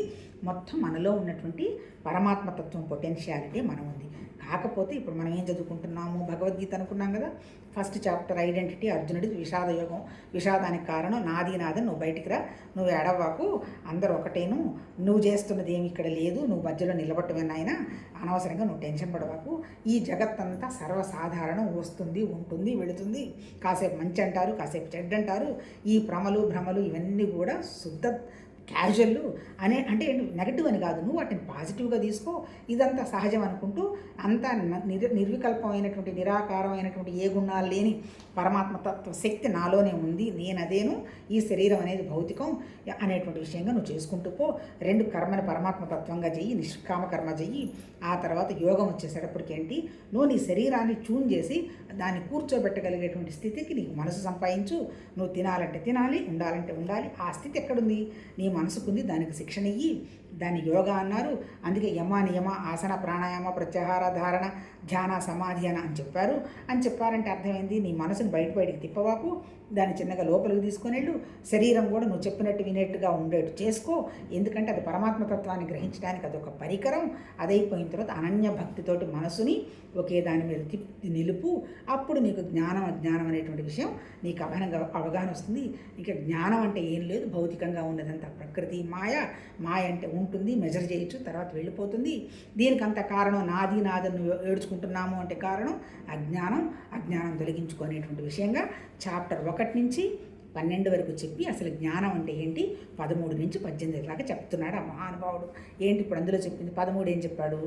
మొత్తం మనలో ఉన్నటువంటి పరమాత్మతత్వం పొటెన్షియాలిటీ మనం ఉంది. కాకపోతే ఇప్పుడు మనం ఏం చదువుకుంటున్నాము, భగవద్గీత అనుకున్నాం కదా. ఫస్ట్ చాప్టర్ ఐడెంటిటీ, అర్జునుడి విషాద యోగం. విషాదానికి కారణం నాది నువ్వు బయటికి రా, నువ్వు ఎడవ్వాకు, అందరూ ఒకటేను, నువ్వు చేస్తున్నది ఏమి ఇక్కడ లేదు, నువ్వు మధ్యలో నిలబట్టమని ఆయన, అనవసరంగా నువ్వు టెన్షన్ పడవాకు, ఈ జగత్తంతా సర్వసాధారణం, వస్తుంది ఉంటుంది వెళుతుంది, కాసేపు మంచి అంటారు కాసేపు చెడ్డ అంటారు, ఈ భ్రమలు ఇవన్నీ కూడా శుద్ధ క్యాజువల్ అంటే నెగటివ్ అని కాదు, నువ్వు వాటిని పాజిటివ్గా తీసుకో, ఇదంతా సహజం అనుకుంటూ అంతా నిర్వికల్పమైనటువంటి నిరాకారమైనటువంటి ఏ గుణాలు లేని పరమాత్మతత్వ శక్తి నాలోనే ఉంది, నేను అదేను, ఈ శరీరం అనేది భౌతికం అనేటువంటి విషయంగా నువ్వు చేసుకుంటూ పో. 2 కర్మని పరమాత్మతత్వంగా చెయ్యి, నిష్కామ కర్మ చెయ్యి. ఆ తర్వాత యోగం వచ్చేసేటప్పటికేంటి, నువ్వు నీ శరీరాన్ని ట్యూన్ చేసి దాన్ని కూర్చోబెట్టగలిగేటువంటి స్థితికి నీకు మనసు సంపాదించు. నువ్వు తినాలంటే తినాలి, ఉండాలంటే ఉండాలి, ఆ స్థితి ఎక్కడుంది, నీ మనసుకుంది, దానికి శిక్షణ ఇయ్యి. దాన్ని యోగా అన్నారు. అందుకే యమ నియమ ఆసన ప్రాణాయామ ప్రత్యాహార ధారణ ధ్యాన సమాధి అని చెప్పారంటే అర్థమైంది, నీ మనసుని బయటికి తిప్పవాకు, దాన్ని చిన్నగా లోపలికి తీసుకొని వెళ్ళు. శరీరం కూడా నువ్వు చెప్పినట్టు వినేట్టుగా ఉండేట్టు చేసుకో. ఎందుకంటే అది పరమాత్మతత్వాన్ని గ్రహించడానికి అదొక పరికరం. అదైపోయిన తర్వాత అనన్య భక్తితోటి మనసుని ఒకే దాని మీద నిలుపు. అప్పుడు నీకు జ్ఞానం అజ్ఞానం అనేటువంటి విషయం నీకు అవగాహన వస్తుంది. ఇక జ్ఞానం అంటే ఏం లేదు, భౌతికంగా ఉన్నదంతా ప్రకృతి మాయ అంటే ఉంటుంది, మెజర్ చేయొచ్చు, తర్వాత వెళ్ళిపోతుంది. దీనికంత కారణం నాదని ఏడ్చుకుంటున్నాము అంటే కారణం అజ్ఞానం తొలగించుకునేటువంటి విషయంగా చాప్టర్ 1 నుంచి 12 వరకు చెప్పి అసలు జ్ఞానం అంటే ఏంటి 13 నుంచి 18 దాకా చెప్తున్నాడు ఆ మహానుభావుడు. ఏంటి ఇప్పుడు అందులో చెప్పింది 13 ఏం చెప్పాడు,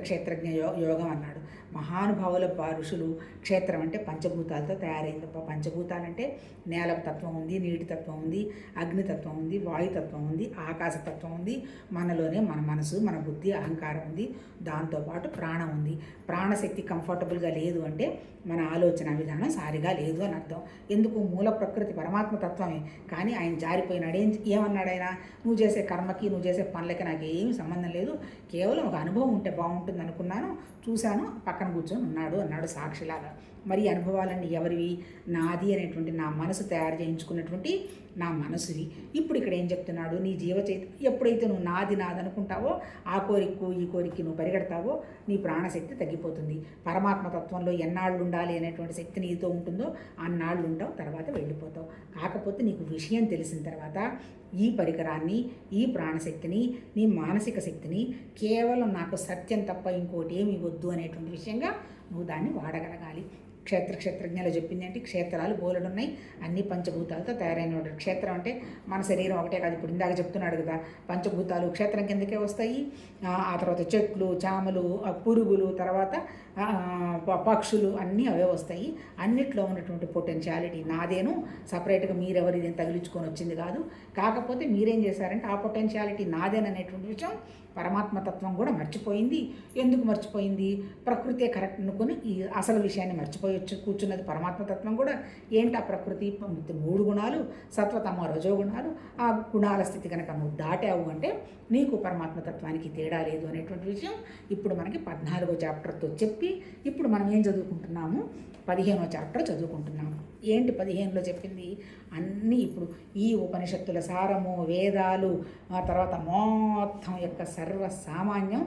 క్షేత్రజ్ఞ యోగం అన్నాడు. మహానుభావుల ఋషులు క్షేత్రం అంటే పంచభూతాలతో తయారైంది. పంచభూతాలంటే నేల తత్వం ఉంది, నీటి తత్వం ఉంది, అగ్నితత్వం ఉంది, వాయుతత్వం ఉంది, ఆకాశతత్వం ఉంది, మనలోనే మన మనసు, మన బుద్ధి, అహంకారం ఉంది, దాంతోపాటు ప్రాణం ఉంది. ప్రాణశక్తి కంఫర్టబుల్గా లేదు అంటే మన ఆలోచన విధానం సారిగా లేదు అని అర్థం. ఎందుకు, మూల ప్రకృతి పరమాత్మ తత్వమే. కానీ ఆయన జారిపోయినాడు. ఏమన్నాడు ఆయన, నువ్వు చేసే కర్మకి నువ్వు చేసే పనులకి నాకు ఏమీ సంబంధం లేదు, కేవలం ఒక అనుభవం ఉంటే బాగుంటుంది అనుకున్నాను, చూశాను, పక్కన కూర్చొని అన్నాడు సాక్షిలాగా. మరి అనుభవాలన్నీ ఎవరివి, నాది అనేటువంటి నా మనసు తయారు చేయించుకున్నటువంటి నా మనసువి. ఇప్పుడు ఇక్కడ ఏం చెప్తున్నాడు, నీ ఎప్పుడైతే నువ్వు నాది అనుకుంటావో ఆ కోరికకు ఈ కోరికకి నువ్వు పరిగెడతావో నీ ప్రాణశక్తి తగ్గిపోతుంది. పరమాత్మ తత్వంలో ఎన్నాళ్ళు ఉండాలి అనేటువంటి శక్తి నీతో ఉంటుందో అన్నాళ్ళు ఉంటావు, తర్వాత వెళ్ళిపోతావు. కాకపోతే నీకు విషయం తెలిసిన తర్వాత ఈ పరికరాన్ని, ఈ ప్రాణశక్తిని, నీ మానసిక శక్తిని కేవలం నాకు సత్యం తప్ప ఇంకోటి ఏమి వద్దు అనేటువంటి విషయంగా నువ్వు దాన్ని వాడగలగాలి. క్షేత్రజ్ఞాలు చెప్పింది ఏంటి, క్షేత్రాలు బోలెడున్నాయి, అన్ని పంచభూతాలతో తయారైన క్షేత్రం అంటే మన శరీరం ఒకటే కాదు. ఇప్పుడు ఇందాక చెప్తున్నాడు కదా, పంచభూతాలు క్షేత్రం కిందకే వస్తాయి. ఆ తర్వాత చెట్లు, చామలు, పురుగులు, తర్వాత పక్షులు అన్నీ అవే వస్తాయి. అన్నిట్లో ఉన్నటువంటి పొటెన్షియాలిటీ నాదేను, సపరేట్గా మీరెవరు ఇదేం తగిలించుకొని వచ్చింది కాదు. కాకపోతే మీరేం చేశారంటే ఆ పొటెన్షియాలిటీ నాదేననేటువంటి విషయం పరమాత్మతత్వం కూడా మర్చిపోయింది. ఎందుకు మర్చిపోయింది, ప్రకృతే కరెక్ట్ అనుకుని ఈ అసలు విషయాన్ని మర్చిపోయొచ్చు కూర్చున్నది పరమాత్మతత్వం కూడా. ఏంటి ఆ ప్రకృతి, 3 గుణాలు, సత్వతమ రజోగుణాలు. ఆ గుణాల స్థితి కనుక నువ్వు దాటావు అంటే నీకు పరమాత్మతత్వానికి తేడా లేదు అనేటువంటి విషయం ఇప్పుడు మనకి 14వ చాప్టర్తో చెప్పి ఇప్పుడు మనం ఏం చదువుకుంటున్నాము, 15వ చాప్టర్ చదువుకుంటున్నాము. ఏంటి 15లో చెప్పింది అన్నీ ఇప్పుడు ఈ ఉపనిషత్తుల సారము, వేదాలు, ఆ తర్వాత మొత్తం యొక్క సర్వసామాన్యం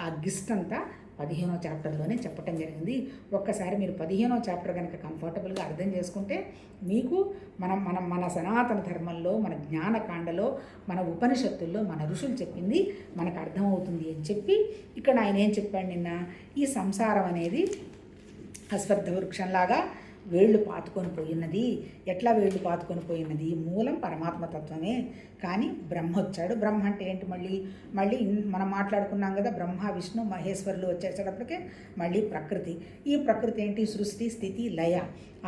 ఆ గిస్టంతా 15వ చాప్టర్లోనే చెప్పటం జరిగింది. ఒక్కసారి మీరు 15వ చాప్టర్ కనుక కంఫర్టబుల్గా అర్థం చేసుకుంటే మీకు మన సనాతన ధర్మంలో, మన జ్ఞానకాండలో, మన ఉపనిషత్తుల్లో మన ఋషులు చెప్పింది మనకు అర్థమవుతుంది అని చెప్పి ఇక్కడ ఆయన ఏం చెప్పాడు నిన్న, ఈ సంసారం అనేది అశ్వత్థ వృక్షంలాగా వేళ్ళు పాతుకొని పోయినది. ఎట్లా వేళ్ళు పాతుకొని పోయినది? మూలం పరమాత్మతత్వమే. కానీ బ్రహ్మ వచ్చాడు. బ్రహ్మ అంటే ఏంటి? మళ్ళీ మనం మాట్లాడుకున్నాం కదా, బ్రహ్మ విష్ణు మహేశ్వరులు వచ్చేసేటప్పటికే మళ్ళీ ప్రకృతి. ఈ ప్రకృతి ఏంటి? సృష్టి, స్థితి, లయ.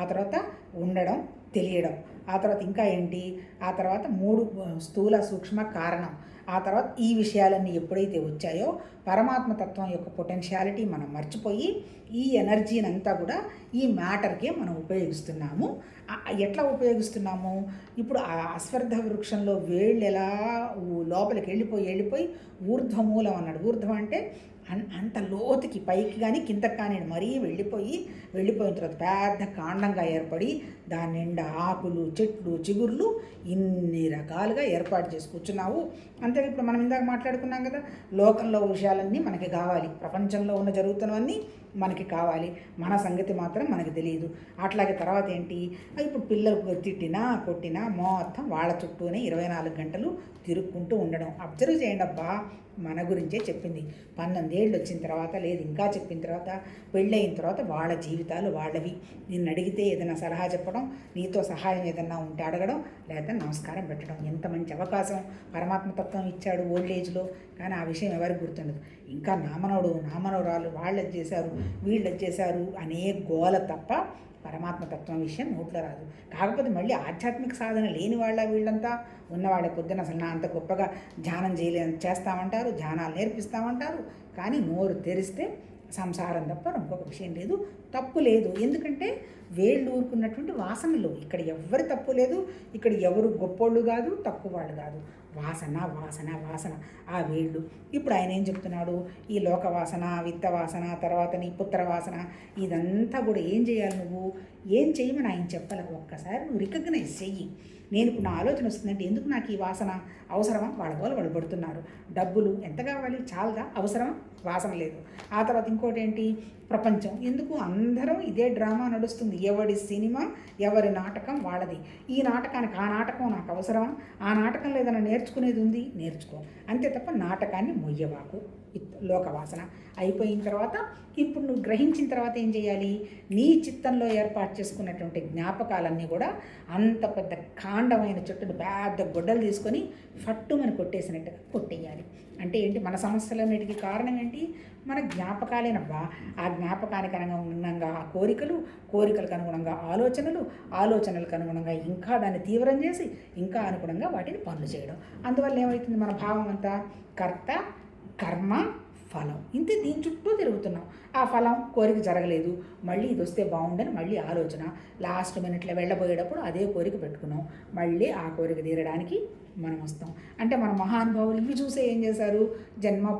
ఆ తర్వాత ఉండడం, తెలియడం. ఆ తర్వాత ఇంకా ఏంటి? ఆ తర్వాత 3 స్థూల సూక్ష్మ కారణం. ఆ తర్వాత ఈ విషయాలన్నీ ఎప్పుడైతే వచ్చాయో పరమాత్మతత్వం యొక్క పొటెన్షియాలిటీ మనం మర్చిపోయి ఈ ఎనర్జీని అంతా కూడా ఈ మ్యాటర్కే మనం ఉపయోగిస్తున్నాము. ఎట్లా ఉపయోగిస్తున్నాము? ఇప్పుడు ఆ అశ్వర్థ వృక్షంలో వేళ్ళు ఎలా లోపలికి వెళ్ళిపోయి ఊర్ధ్వమూలం అన్నాడు. ఊర్ధ్వం అంటే అంత లోతుకి పైకి కానీ కిందకి కానీ మరీ వెళ్ళిపోయిన తర్వాత పెద్ద కాండంగా ఏర్పడి దాని నిండా ఆకులు, చెట్లు, చిగుర్లు ఇన్ని రకాలుగా ఏర్పాటు చేసి కూర్చున్నావు. అంతే. ఇప్పుడు మనం ఇందాక మాట్లాడుకున్నాం కదా, లోకంలో విషయాలన్నీ మనకి కావాలి, ప్రపంచంలో ఉన్న జరుగుతున్నవన్నీ మనకి కావాలి, మన సంగతి మాత్రం మనకి తెలియదు. అట్లాగే తర్వాత ఏంటి? ఇప్పుడు పిల్లలు తిట్టినా కొట్టినా మొత్తం వాళ్ళ చుట్టూనే 24 గంటలు తిరుక్కుంటూ ఉండడం. అబ్జర్వ్ చేయండి అబ్బా, మన గురించే చెప్పింది. 12 ఏళ్ళు వచ్చిన తర్వాత, లేదు ఇంకా చెప్పిన తర్వాత, పెళ్ళయిన తర్వాత వాళ్ళ జీవితాలు వాళ్ళవి. నిన్ను అడిగితే ఏదైనా సలహా చెప్పడం, నీతో సహాయం ఏదన్నా ఉంటే అడగడం, లేదా నమస్కారం పెట్టడం. ఎంత మంచి అవకాశం పరమాత్మతత్వం ఇచ్చాడు ఓల్డ్ ఏజ్లో. కానీ ఆ విషయం ఎవరికి గుర్తుండదు. ఇంకా నామనవరాలు వాళ్ళు చేశారు, వీళ్ళు చేశారు అనే గోల తప్ప పరమాత్మతత్వం విషయం నోట్లో రాదు. కాకపోతే మళ్ళీ ఆధ్యాత్మిక సాధన లేని వీళ్ళంతా ఉన్నవాళ్ళ పొద్దున అసలు నా అంత గొప్పగా ధ్యానం చేస్తామంటారు, ధ్యానాలు నేర్పిస్తామంటారు. కానీ నోరు తెరిస్తే సంసారం తప్ప ఇంకొక విషయం లేదు. తప్పు లేదు. ఎందుకంటే వేళ్ళు ఊరుకున్నటువంటి వాసనలు. ఇక్కడ ఎవరి తప్పు లేదు. ఇక్కడ ఎవరు గొప్పోళ్ళు కాదు, తక్కువ వాళ్ళు కాదు. వాసన వాసన వాసన ఆ వేళ్ళు. ఇప్పుడు ఆయన ఏం చెప్తున్నాడు? ఈ లోక వాసన, విత్త వాసన, తర్వాత నీ పుత్ర వాసన, ఇదంతా కూడా ఏం చేయాలి? నువ్వు ఏం చేయమని ఆయన చెప్పాలి. ఒక్కసారి నువ్వు రికగ్నైజ్ చెయ్యి. నేను ఇప్పుడు నా ఆలోచన వస్తుందంటే ఎందుకు నాకు ఈ వాసన? అవసరమా? వాళ్ళు పడుతున్నారు. డబ్బులు ఎంత కావాలి? చాలదా? అవసరమా? వాసన లేదు. ఆ తర్వాత ఇంకోటి ఏంటి? ప్రపంచం. ఎందుకు? అందరం ఇదే డ్రామా నడుస్తుంది. ఎవడి సినిమా, ఎవరి నాటకం వాళ్ళది. ఈ నాటకానికి ఆ నాటకం నాకు అవసరమా? ఆ నాటకంలో ఏదైనా నేర్చుకునేది ఉంది, నేర్చుకో. అంతే తప్ప నాటకాన్ని మొయ్యవాకు. లోకవాసన అయిపోయిన తర్వాత ఇప్పుడు నువ్వు గ్రహించిన తర్వాత ఏం చేయాలి? నీ చిత్తంలో ఏర్పాటు చేసుకున్నటువంటి జ్ఞాపకాలన్నీ కూడా అంత పెద్ద కాండమైన చెట్టును పెద్ద గొడ్డలు తీసుకొని ఫట్టుమని కొట్టేసినట్టుగా కొట్టేయాలి. అంటే ఏంటి? మన సమస్యలన్నిటికీ కారణం ఏంటి? మన జ్ఞాపకాలేనబ్బా. ఆ జ్ఞాపకానికి అనుగుణంగా ఆ కోరికలకు అనుగుణంగా ఆలోచనలకు అనుగుణంగా ఇంకా దాన్ని తీవ్రం చేసి ఇంకా అనుగుణంగా వాటిని పనులు చేయడం. అందువల్ల ఏమవుతుంది? మన భావం అంతా కర్త, కర్మ, ఫలం. ఇంతే. దీని చుట్టూ తిరుగుతున్నాం. ఆ ఫలం కోరిక జరగలేదు, మళ్ళీ ఇది వస్తే బాగుండని మళ్ళీ ఆలోచన. లాస్ట్ మినిట్లో వెళ్ళబోయేటప్పుడు అదే కోరిక పెట్టుకున్నాం. మళ్ళీ ఆ కోరిక తీరడానికి మనం వస్తాం. అంటే మన మహానుభావులు ఇవి చూసే ఏం చేశారు?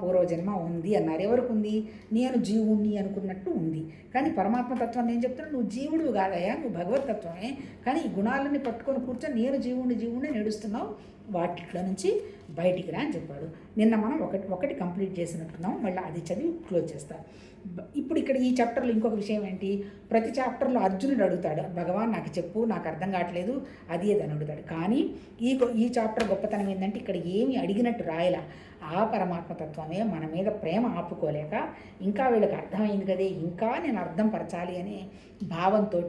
పూర్వజన్మ ఉంది అన్నారు. ఎవరికి ఉంది? నేను జీవుణ్ణి అనుకున్నట్టు ఉంది. కానీ పరమాత్మతత్వాన్ని ఏం చెప్తున్నాను? నువ్వు జీవుడు కాదయా, నువ్వు భగవతత్వమే. కానీ ఈ గుణాలన్నీ పట్టుకొని కూర్చొని నేను జీవుణ్ణి నడుస్తున్నావు. వాటిలో నుంచి బయటికి రా అని చెప్పాడు. నిన్న మనం ఒకటి కంప్లీట్ చేసినట్టున్నాం. మళ్ళీ అది చదివి క్లోజ్ చేస్తాం. ఇప్పుడు ఇక్కడ ఈ చాప్టర్లో ఇంకొక విషయం ఏంటి? ప్రతి చాప్టర్లో అర్జునుడు అడుగుతాడు, భగవాన్ నాకు చెప్పు, నాకు అర్థం కావట్లేదు, అది అని అడుగుతాడు. కానీ ఈ చాప్టర్ గొప్పతనం ఏంటంటే ఇక్కడ ఏమి అడిగినట్టు రాయలా. ఆ పరమాత్మతత్వమే మన మీద ప్రేమ ఆపుకోలేక ఇంకా వీళ్ళకి అర్థమైంది కదే, ఇంకా నేను అర్థం పరచాలి అనే భావంతో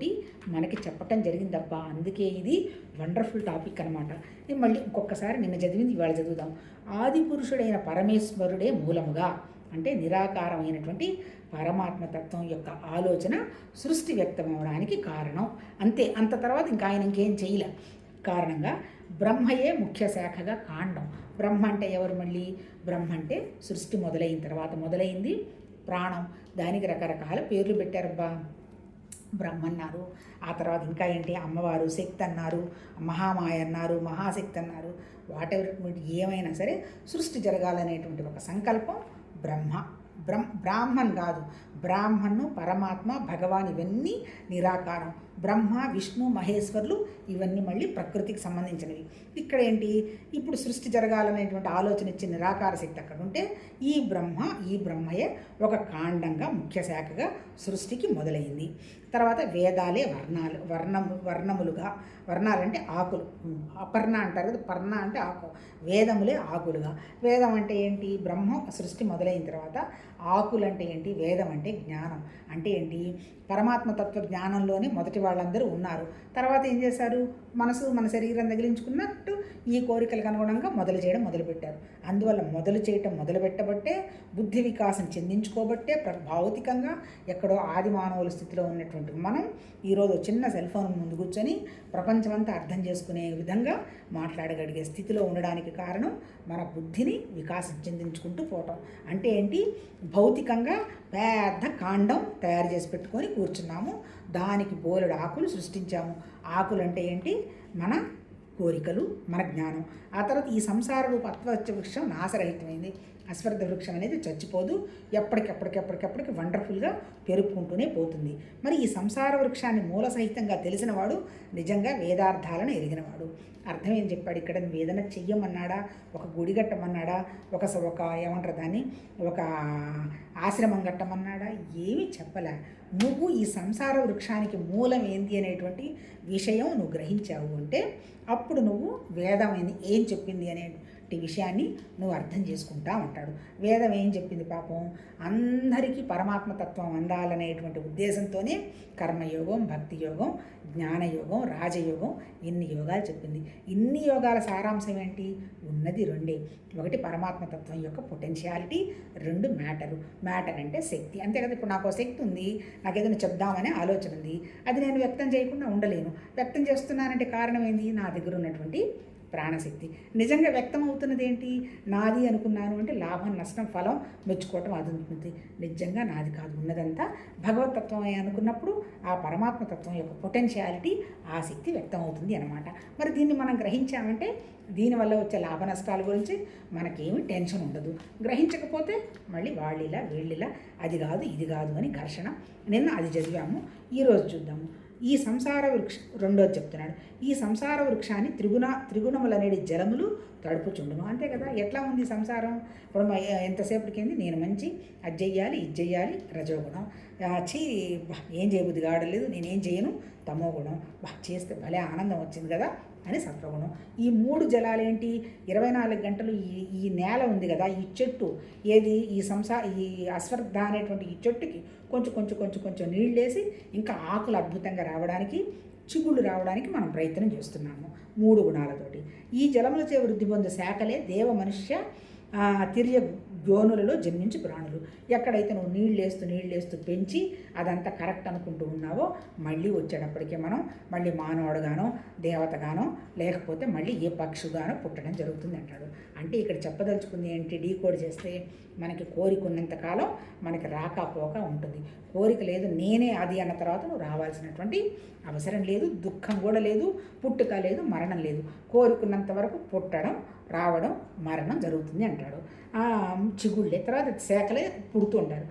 మనకి చెప్పటం జరిగిందబ్బా. అందుకే ఇది వండర్ఫుల్ టాపిక్ అనమాట. మళ్ళీ ఇంకొకసారి నిన్న చదివింది ఇవాళ చదువుదాం. ఆది పురుషుడైన పరమేశ్వరుడే మూలముగా, అంటే నిరాకారమైనటువంటి పరమాత్మతత్వం యొక్క ఆలోచన సృష్టి వ్యక్తమవడానికి కారణం. అంతే. అంత తర్వాత ఇంకా ఆయన ఇంకేం చేయలే. కారణంగా బ్రహ్మయే ముఖ్య శాఖగా కాండం. బ్రహ్మ అంటే ఎవరు? మళ్ళీ బ్రహ్మ అంటే సృష్టి మొదలైన తర్వాత మొదలైంది ప్రాణం. దానికి రకరకాల పేర్లు పెట్టారబ్బా. బ్రహ్మ అన్నారు. ఆ తర్వాత ఇంకా ఏంటి? అమ్మవారు, శక్తి అన్నారు, మహామాయ అన్నారు, మహాశక్తి అన్నారు. వాటెవర్ ఏమైనా సరే సృష్టి జరగాలనేటువంటి ఒక సంకల్పం బ్రహ్మ. బ్రాహ్మణ్ కాదు, బ్రాహ్మణు, పరమాత్మ, భగవాన్ ఇవన్నీ నిరాకారం. బ్రహ్మ, విష్ణు, మహేశ్వరులు ఇవన్నీ మళ్ళీ ప్రకృతికి సంబంధించినవి. ఇక్కడ ఏంటి? ఇప్పుడు సృష్టి జరగాలనేటువంటి ఆలోచన ఇచ్చే నిరాకార శక్తి అక్కడ ఉంటే ఈ బ్రహ్మయే ఒక కాండంగా ముఖ్య శాఖగా సృష్టికి మొదలైంది. తర్వాత వేదాలే వర్ణములుగా, వర్ణాలంటే ఆకులు, అపర్ణ అంటారు కదా, పర్ణ అంటే ఆకు, వేదములే ఆకులుగా. వేదం అంటే ఏంటి? బ్రహ్మ సృష్టి మొదలైన తర్వాత ఆకులు అంటే ఏంటి? వేదం అంటే జ్ఞానం. అంటే ఏంటి? పరమాత్మతత్వ జ్ఞానంలోనే మొదటి వాళ్ళందరూ ఉన్నారు. తర్వాత ఏం చేశారు, మన శరీరం తగిలించుకున్నట్టు ఈ కోరికలకు అనుగుణంగా మొదలు చేయడం మొదలుపెట్టారు. అందువల్ల మొదలు చేయటం మొదలుపెట్టబట్టే, బుద్ధి వికాసం చెందించుకోబట్టే భౌతికంగా ఎక్కడో ఆది మానవుల స్థితిలో ఉన్నటువంటి మనం ఈరోజు చిన్న సెల్ ఫోన్ ముందు కూర్చొని ప్రపంచమంతా అర్థం చేసుకునే విధంగా మాట్లాడగలిగే స్థితిలో ఉండడానికి కారణం మన బుద్ధిని వికాసం చెందించుకుంటూ పోవటం. అంటే ఏంటి, భౌతికంగా పెద్ద కాండం తయారు చేసి పెట్టుకొని కూర్చున్నాము, దానికి బోలెడు ఆకులు సృష్టించాము. ఆకులు అంటే ఏంటి, మన కోరికలు, మన జ్ఞానం. ఆ తర్వాత ఈ సంసార రూప అశ్వత్థ వృక్షం నాశరహితమైంది. అశ్వత్థ వృక్షం అనేది చచ్చిపోదు, ఎప్పటికెప్పటికి వండర్ఫుల్గా పెరుగుకుంటూనే పోతుంది. మరి ఈ సంసార వృక్షాన్ని మూల సహితంగా తెలిసినవాడు నిజంగా వేదార్థాలను ఎరిగినవాడు. అర్థం ఏం చెప్పాడు ఇక్కడ, నువ్వు ఏదైనా చెయ్యమన్నాడా, ఒక గుడి కట్టమన్నాడా, ఒక ఏమంటారు దాన్ని, ఒక ఆశ్రమం కట్టమన్నాడా, ఏమీ చెప్పలే. నువ్వు ఈ సంసార వృక్షానికి మూలం ఏంది అనేటువంటి విషయం నువ్వు గ్రహించావు అంటే అప్పుడు నువ్వు వేదం ఏం చెప్పింది అనేటి విషయాన్ని నువ్వు అర్థం చేసుకుంటా ఉంటాడు. వేదం ఏం చెప్పింది, పాపం అందరికీ పరమాత్మతత్వం అందాలనేటువంటి ఉద్దేశంతోనే కర్మయోగం, భక్తి యోగం, జ్ఞానయోగం, రాజయోగం, ఇన్ని యోగాలు చెప్పింది. ఇన్ని యోగాల సారాంశం ఏంటి, ఉన్నది రెండే. ఒకటి పరమాత్మతత్వం యొక్క పొటెన్షియాలిటీ, రెండు మ్యాటర్ అంటే శక్తి. అంతే కదా, ఇప్పుడు నాకు శక్తి ఉంది, నాకు ఏదైనా చెప్దామనే ఆలోచన ఉంది, అది నేను వ్యక్తం చేయకుండా ఉండలేను. వ్యక్తం చేస్తున్నానంటే కారణం ఏంది, నా దగ్గర ఉన్నటువంటి ప్రాణశక్తి. నిజంగా వ్యక్తం అవుతున్నది ఏంటి, నాది అనుకున్నాను అంటే లాభం, నష్టం, ఫలం, మెచ్చుకోవటం అది ఉంటుంది. నిజంగా నాది కాదు, ఉన్నదంతా భగవతత్వం అనుకున్నప్పుడు ఆ పరమాత్మతత్వం యొక్క పొటెన్షియాలిటీ, ఆ శక్తి వ్యక్తం అవుతుంది అన్నమాట. మరి దీన్ని మనం గ్రహించామంటే దీనివల్ల వచ్చే లాభ నష్టాల గురించి మనకేమీ టెన్షన్ ఉండదు. గ్రహించకపోతే మళ్ళీ వాళ్ళిలా వీళ్ళిలా, అది కాదు ఇది కాదు అని ఘర్షణ. నిన్న అది చదివాము, ఈరోజు చూద్దాము. ఈ సంసార వృక్షం రెండోది చెప్తున్నాడు. ఈ సంసార వృక్షాన్ని త్రిగుణములనేది జలములు తడుపుచుండును. అంతే కదా, ఎట్లా ఉంది సంసారం, ఇప్పుడు ఎంతసేపటికింది నేను మంచి అది చెయ్యాలి ఇది చెయ్యాలి, రజోగుణం, ఏం చేయబుద్ధి కావడలేదు, నేనేం చేయను, తమోగుణం, చేస్తే భలే ఆనందం వచ్చింది కదా అని సత్వగుణం. ఈ మూడు జలాలేంటి, 24 గంటలు ఈ నేల ఉంది కదా, ఈ చెట్టు ఏది, ఈ అశ్వత్థ అనేటువంటి ఈ చెట్టుకి కొంచెం నీళ్ళేసి ఇంకా ఆకులు అద్భుతంగా రావడానికి, చిగుళ్ళు రావడానికి మనం ప్రయత్నం చేస్తున్నాము 3 గుణాలతోటి. ఈ జలములచే వృద్ధి పొందే శాఖలే దేవ మనుష్య తిర్య యోనులలో జన్మించి ప్రాణులు. ఎక్కడైతే నువ్వు నీళ్ళేస్తూ పెంచి అదంతా కరెక్ట్ అనుకుంటూ ఉన్నావో మళ్ళీ వచ్చేటప్పటికే మనం మళ్ళీ మానవుడుగానో దేవతగానో లేకపోతే మళ్ళీ ఏ పక్షుగానో పుట్టడం జరుగుతుంది అంటాడు. అంటే ఇక్కడ చెప్పదలుచుకుంది ఏంటి, డీకోడ్ చేస్తే మనకి కోరిక ఉన్నంతకాలం మనకి రాకపోక ఉంటుంది. కోరిక లేదు, నేనే అది అన్న తర్వాత నువ్వు రావాల్సినటువంటి అవసరం లేదు, దుఃఖం కూడా లేదు, పుట్టుక లేదు, మరణం లేదు. కోరుకున్నంత వరకు పుట్టడం, రావడం, మరణం జరుగుతుంది అంటాడు. చిగుళ్ళే, తర్వాత శాఖలే పుడుతుంటారు.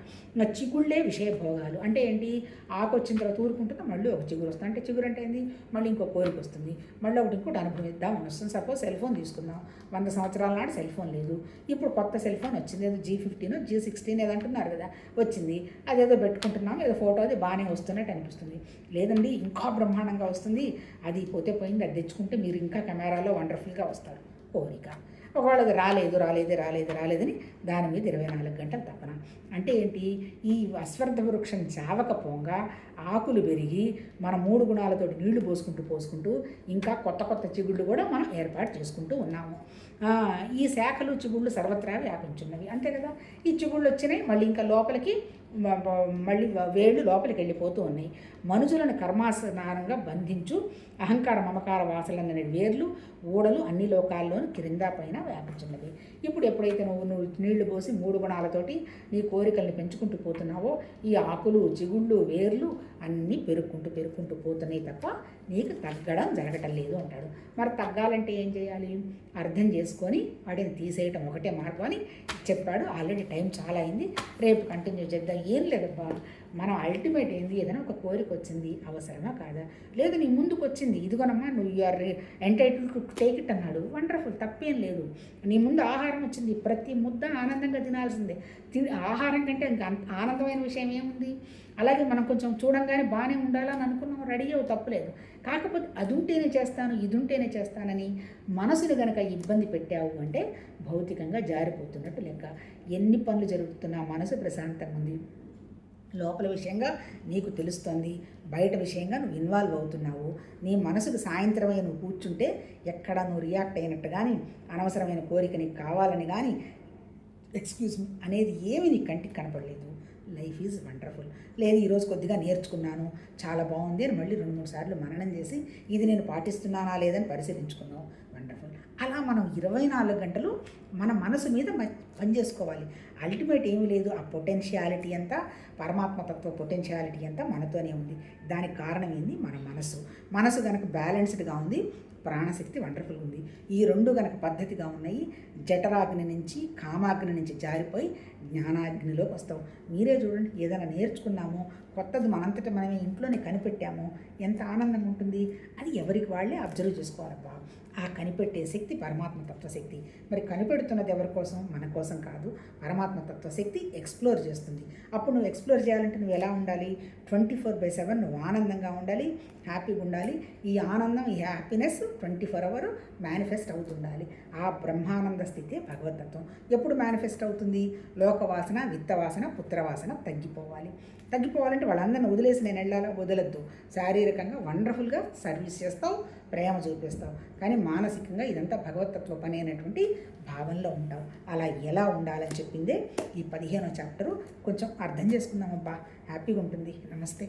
చిగుళ్ళే విషయభోగాలు. అంటే ఏంటి, ఆకు వచ్చిన తర్వాత ఊరుకుంటుందా మళ్ళీ ఒక చిగురు వస్తుంది. అంటే చిగురు అంటే ఏంది, మళ్ళీ ఇంకో కోరిక వస్తుంది, మళ్ళీ ఇంకోటి అనుభవిద్దామని వస్తుంది. సపోజ్ సెల్ ఫోన్ తీసుకుందాం, 100 సంవత్సరాల నాడు సెల్ ఫోన్ లేదు, ఇప్పుడు కొత్త సెల్ ఫోన్ వచ్చింది, ఏదో G15 G16 ఏదో అంటున్నారు కదా, వచ్చింది, అదేదో పెట్టుకుంటున్నాం, ఏదో ఫోటో అది బాగానే వస్తున్నట్టు అనిపిస్తుంది. లేదండి ఇంకా బ్రహ్మాండంగా వస్తుంది, అది పోతే పోయింది, అది తెచ్చుకుంటే మీరు ఇంకా కెమెరాలో వండర్ఫుల్గా వస్తారు. కోరిక. ఒకవేళ అది రాలేదని దాని మీద 24 గంటలు తపన. అంటే ఏంటి, ఈ అశ్వత్థ వృక్షం చావకపోగా ఆకులు పెరిగి మన 3 గుణాలతోటి నీళ్లు పోసుకుంటూ ఇంకా కొత్త చిగుళ్ళు కూడా మనం ఏర్పాటు చేసుకుంటూ ఉన్నాము. ఈ శాఖలు చిగుళ్ళు సర్వత్రా వ్యాపించున్నవి. అంతే కదా, ఈ చిగుళ్ళు వచ్చినాయి, మళ్ళీ ఇంకా లోపలికి మళ్ళీ వేళ్ళు లోపలికి వెళ్ళిపోతూ ఉన్నాయి. మనుషులను కర్మాసనారంగా బంధించు అహంకార మమకార వాసనలనే వేర్లు ఊడలు అన్ని లోకాల్లోనూ క్రింద పైన వ్యాపించినవి. ఇప్పుడు ఎప్పుడైతే నువ్వు నీళ్లు పోసి 3 గుణాలతోటి నీ కోరికల్ని పెంచుకుంటూ పోతున్నావో ఈ ఆకులు, చిగుళ్ళు, వేర్లు అన్నీ పెరుక్కుంటూ పోతున్నాయి తప్ప నీకు తగ్గడం జరగటం లేదు అంటాడు. మరి తగ్గాలంటే ఏం చేయాలి, అర్థం చేసుకొని వాటిని తీసేయటం ఒకటే మార్గం అని చెప్పాడు. ఆల్రెడీ టైం చాలా అయింది, రేపు కంటిన్యూ చేద్దాం. ఏం లేదబ్బా, మనం అల్టిమేట్ ఏంది, ఏదైనా ఒక కోరిక వచ్చింది, అవసరమా కాదా, లేదు నీ ముందుకు వచ్చింది, ఇదిగోనమ్మా నువ్వు you are entitled to take it అన్నాడు, వండర్ఫుల్, తప్పేం లేదు. నీ ముందు ఆహారం వచ్చింది, ప్రతి ముద్ద ఆనందంగా తినాల్సిందే. ఆహారం కంటే ఇంకా ఆనందమైన విషయం ఏముంది. అలాగే మనం కొంచెం చూడంగానే బాగానే ఉండాలని అనుకున్నాం, రెడీ అవ్వ, తప్పలేదు. కాకపోతే అది ఉంటేనే చేస్తాను, ఇది ఉంటేనే చేస్తానని మనసుని కనుక ఇబ్బంది పెట్టావు అంటే భౌతికంగా జారిపోతున్నట్టు లెక్క. ఎన్ని పనులు జరుగుతున్నా మనసు ప్రశాంతంగా ఉంది, లోపల విషయంగా నీకు తెలుస్తుంది, బయట విషయంగా నువ్వు ఇన్వాల్వ్ అవుతున్నావు. నీ మనసుకు సాయంత్రమే నువ్వు కూర్చుంటే ఎక్కడ నువ్వు రియాక్ట్ అయినట్టు కానీ, అనవసరమైన కోరిక నీకు కావాలని కానీ, ఎక్స్క్యూజ్ మీ అనేది ఏమి నీ కంటికి కనపడలేదు. Life is wonderful. లేదు ఈరోజు కొద్దిగా నేర్చుకున్నాను, చాలా బాగుంది అని మళ్ళీ 2-3 సార్లు మననం చేసి ఇది నేను పాటిస్తున్నానా లేదని పరిశీలించుకున్నావు. వండర్ఫుల్. అలా మనం 24 గంటలు మన మనసు మీద పనిచేసుకోవాలి. అల్టిమేట్ ఏమీ లేదు. ఆ పొటెన్షియాలిటీ అంతా, పరమాత్మతత్వ పొటెన్షియాలిటీ అంతా మనతోనే ఉంది. దానికి కారణం ఏంది? మన మనసు కనుక బ్యాలెన్స్డ్గా ఉంది, ప్రాణశక్తి వండర్ఫుల్గా ఉంది. ఈ రెండు కనుక పద్ధతిగా ఉన్నాయి, జఠరాగ్ని నుంచి కామాగ్ని నుంచి జారిపోయి జ్ఞానాగ్నిలోకి వస్తావు. మీరే చూడండి, ఏదైనా నేర్చుకున్నామో కొత్తది మనంతటా మనమే ఇంట్లోనే కనిపెట్టామో ఎంత ఆనందంగా ఉంటుంది. అది ఎవరికి వాళ్ళే అబ్జర్వ్ చేసుకోవాలబ్బా. ఆ కనిపెట్టే శక్తి పరమాత్మ తత్వశక్తి. మరి కనిపెడుతున్నది ఎవరి కోసం? మన కోసం కాదు. పరమాత్మ తత్వశక్తి ఎక్స్ప్లోర్ చేస్తుంది. అప్పుడు నువ్వు ఎక్స్ప్లోర్ చేయాలంటే నువ్వు ఎలా ఉండాలి? 24/7 నువ్వు ఆనందంగా ఉండాలి, హ్యాపీగా ఉండాలి. ఈ ఆనందం, ఈ హ్యాపీనెస్ 24 hours మేనిఫెస్ట్ అవుతుండాలి. ఆ బ్రహ్మానంద స్థితి భగవతత్వం. ఎప్పుడు మేనిఫెస్ట్ అవుతుంది? లోకవాసన, విత్తవాసన, పుత్రవాసన తగ్గిపోవాలంటే వాళ్ళందరినీ వదిలేసి నేను వెళ్ళాలా? వదలొద్దు. శారీరకంగా వండర్ఫుల్గా సర్వీస్ చేస్తావు, ప్రేమ చూపిస్తావు, కానీ మానసికంగా ఇదంతా భగవతత్వ పని అనేటువంటి భావనలో ఉంటావు. అలా ఎలా ఉండాలని చెప్పిందే ఈ 15వ చాప్టరు. కొంచెం అర్థం చేసుకుందామబ్బా, హ్యాపీగా ఉంటుంది. నమస్తే.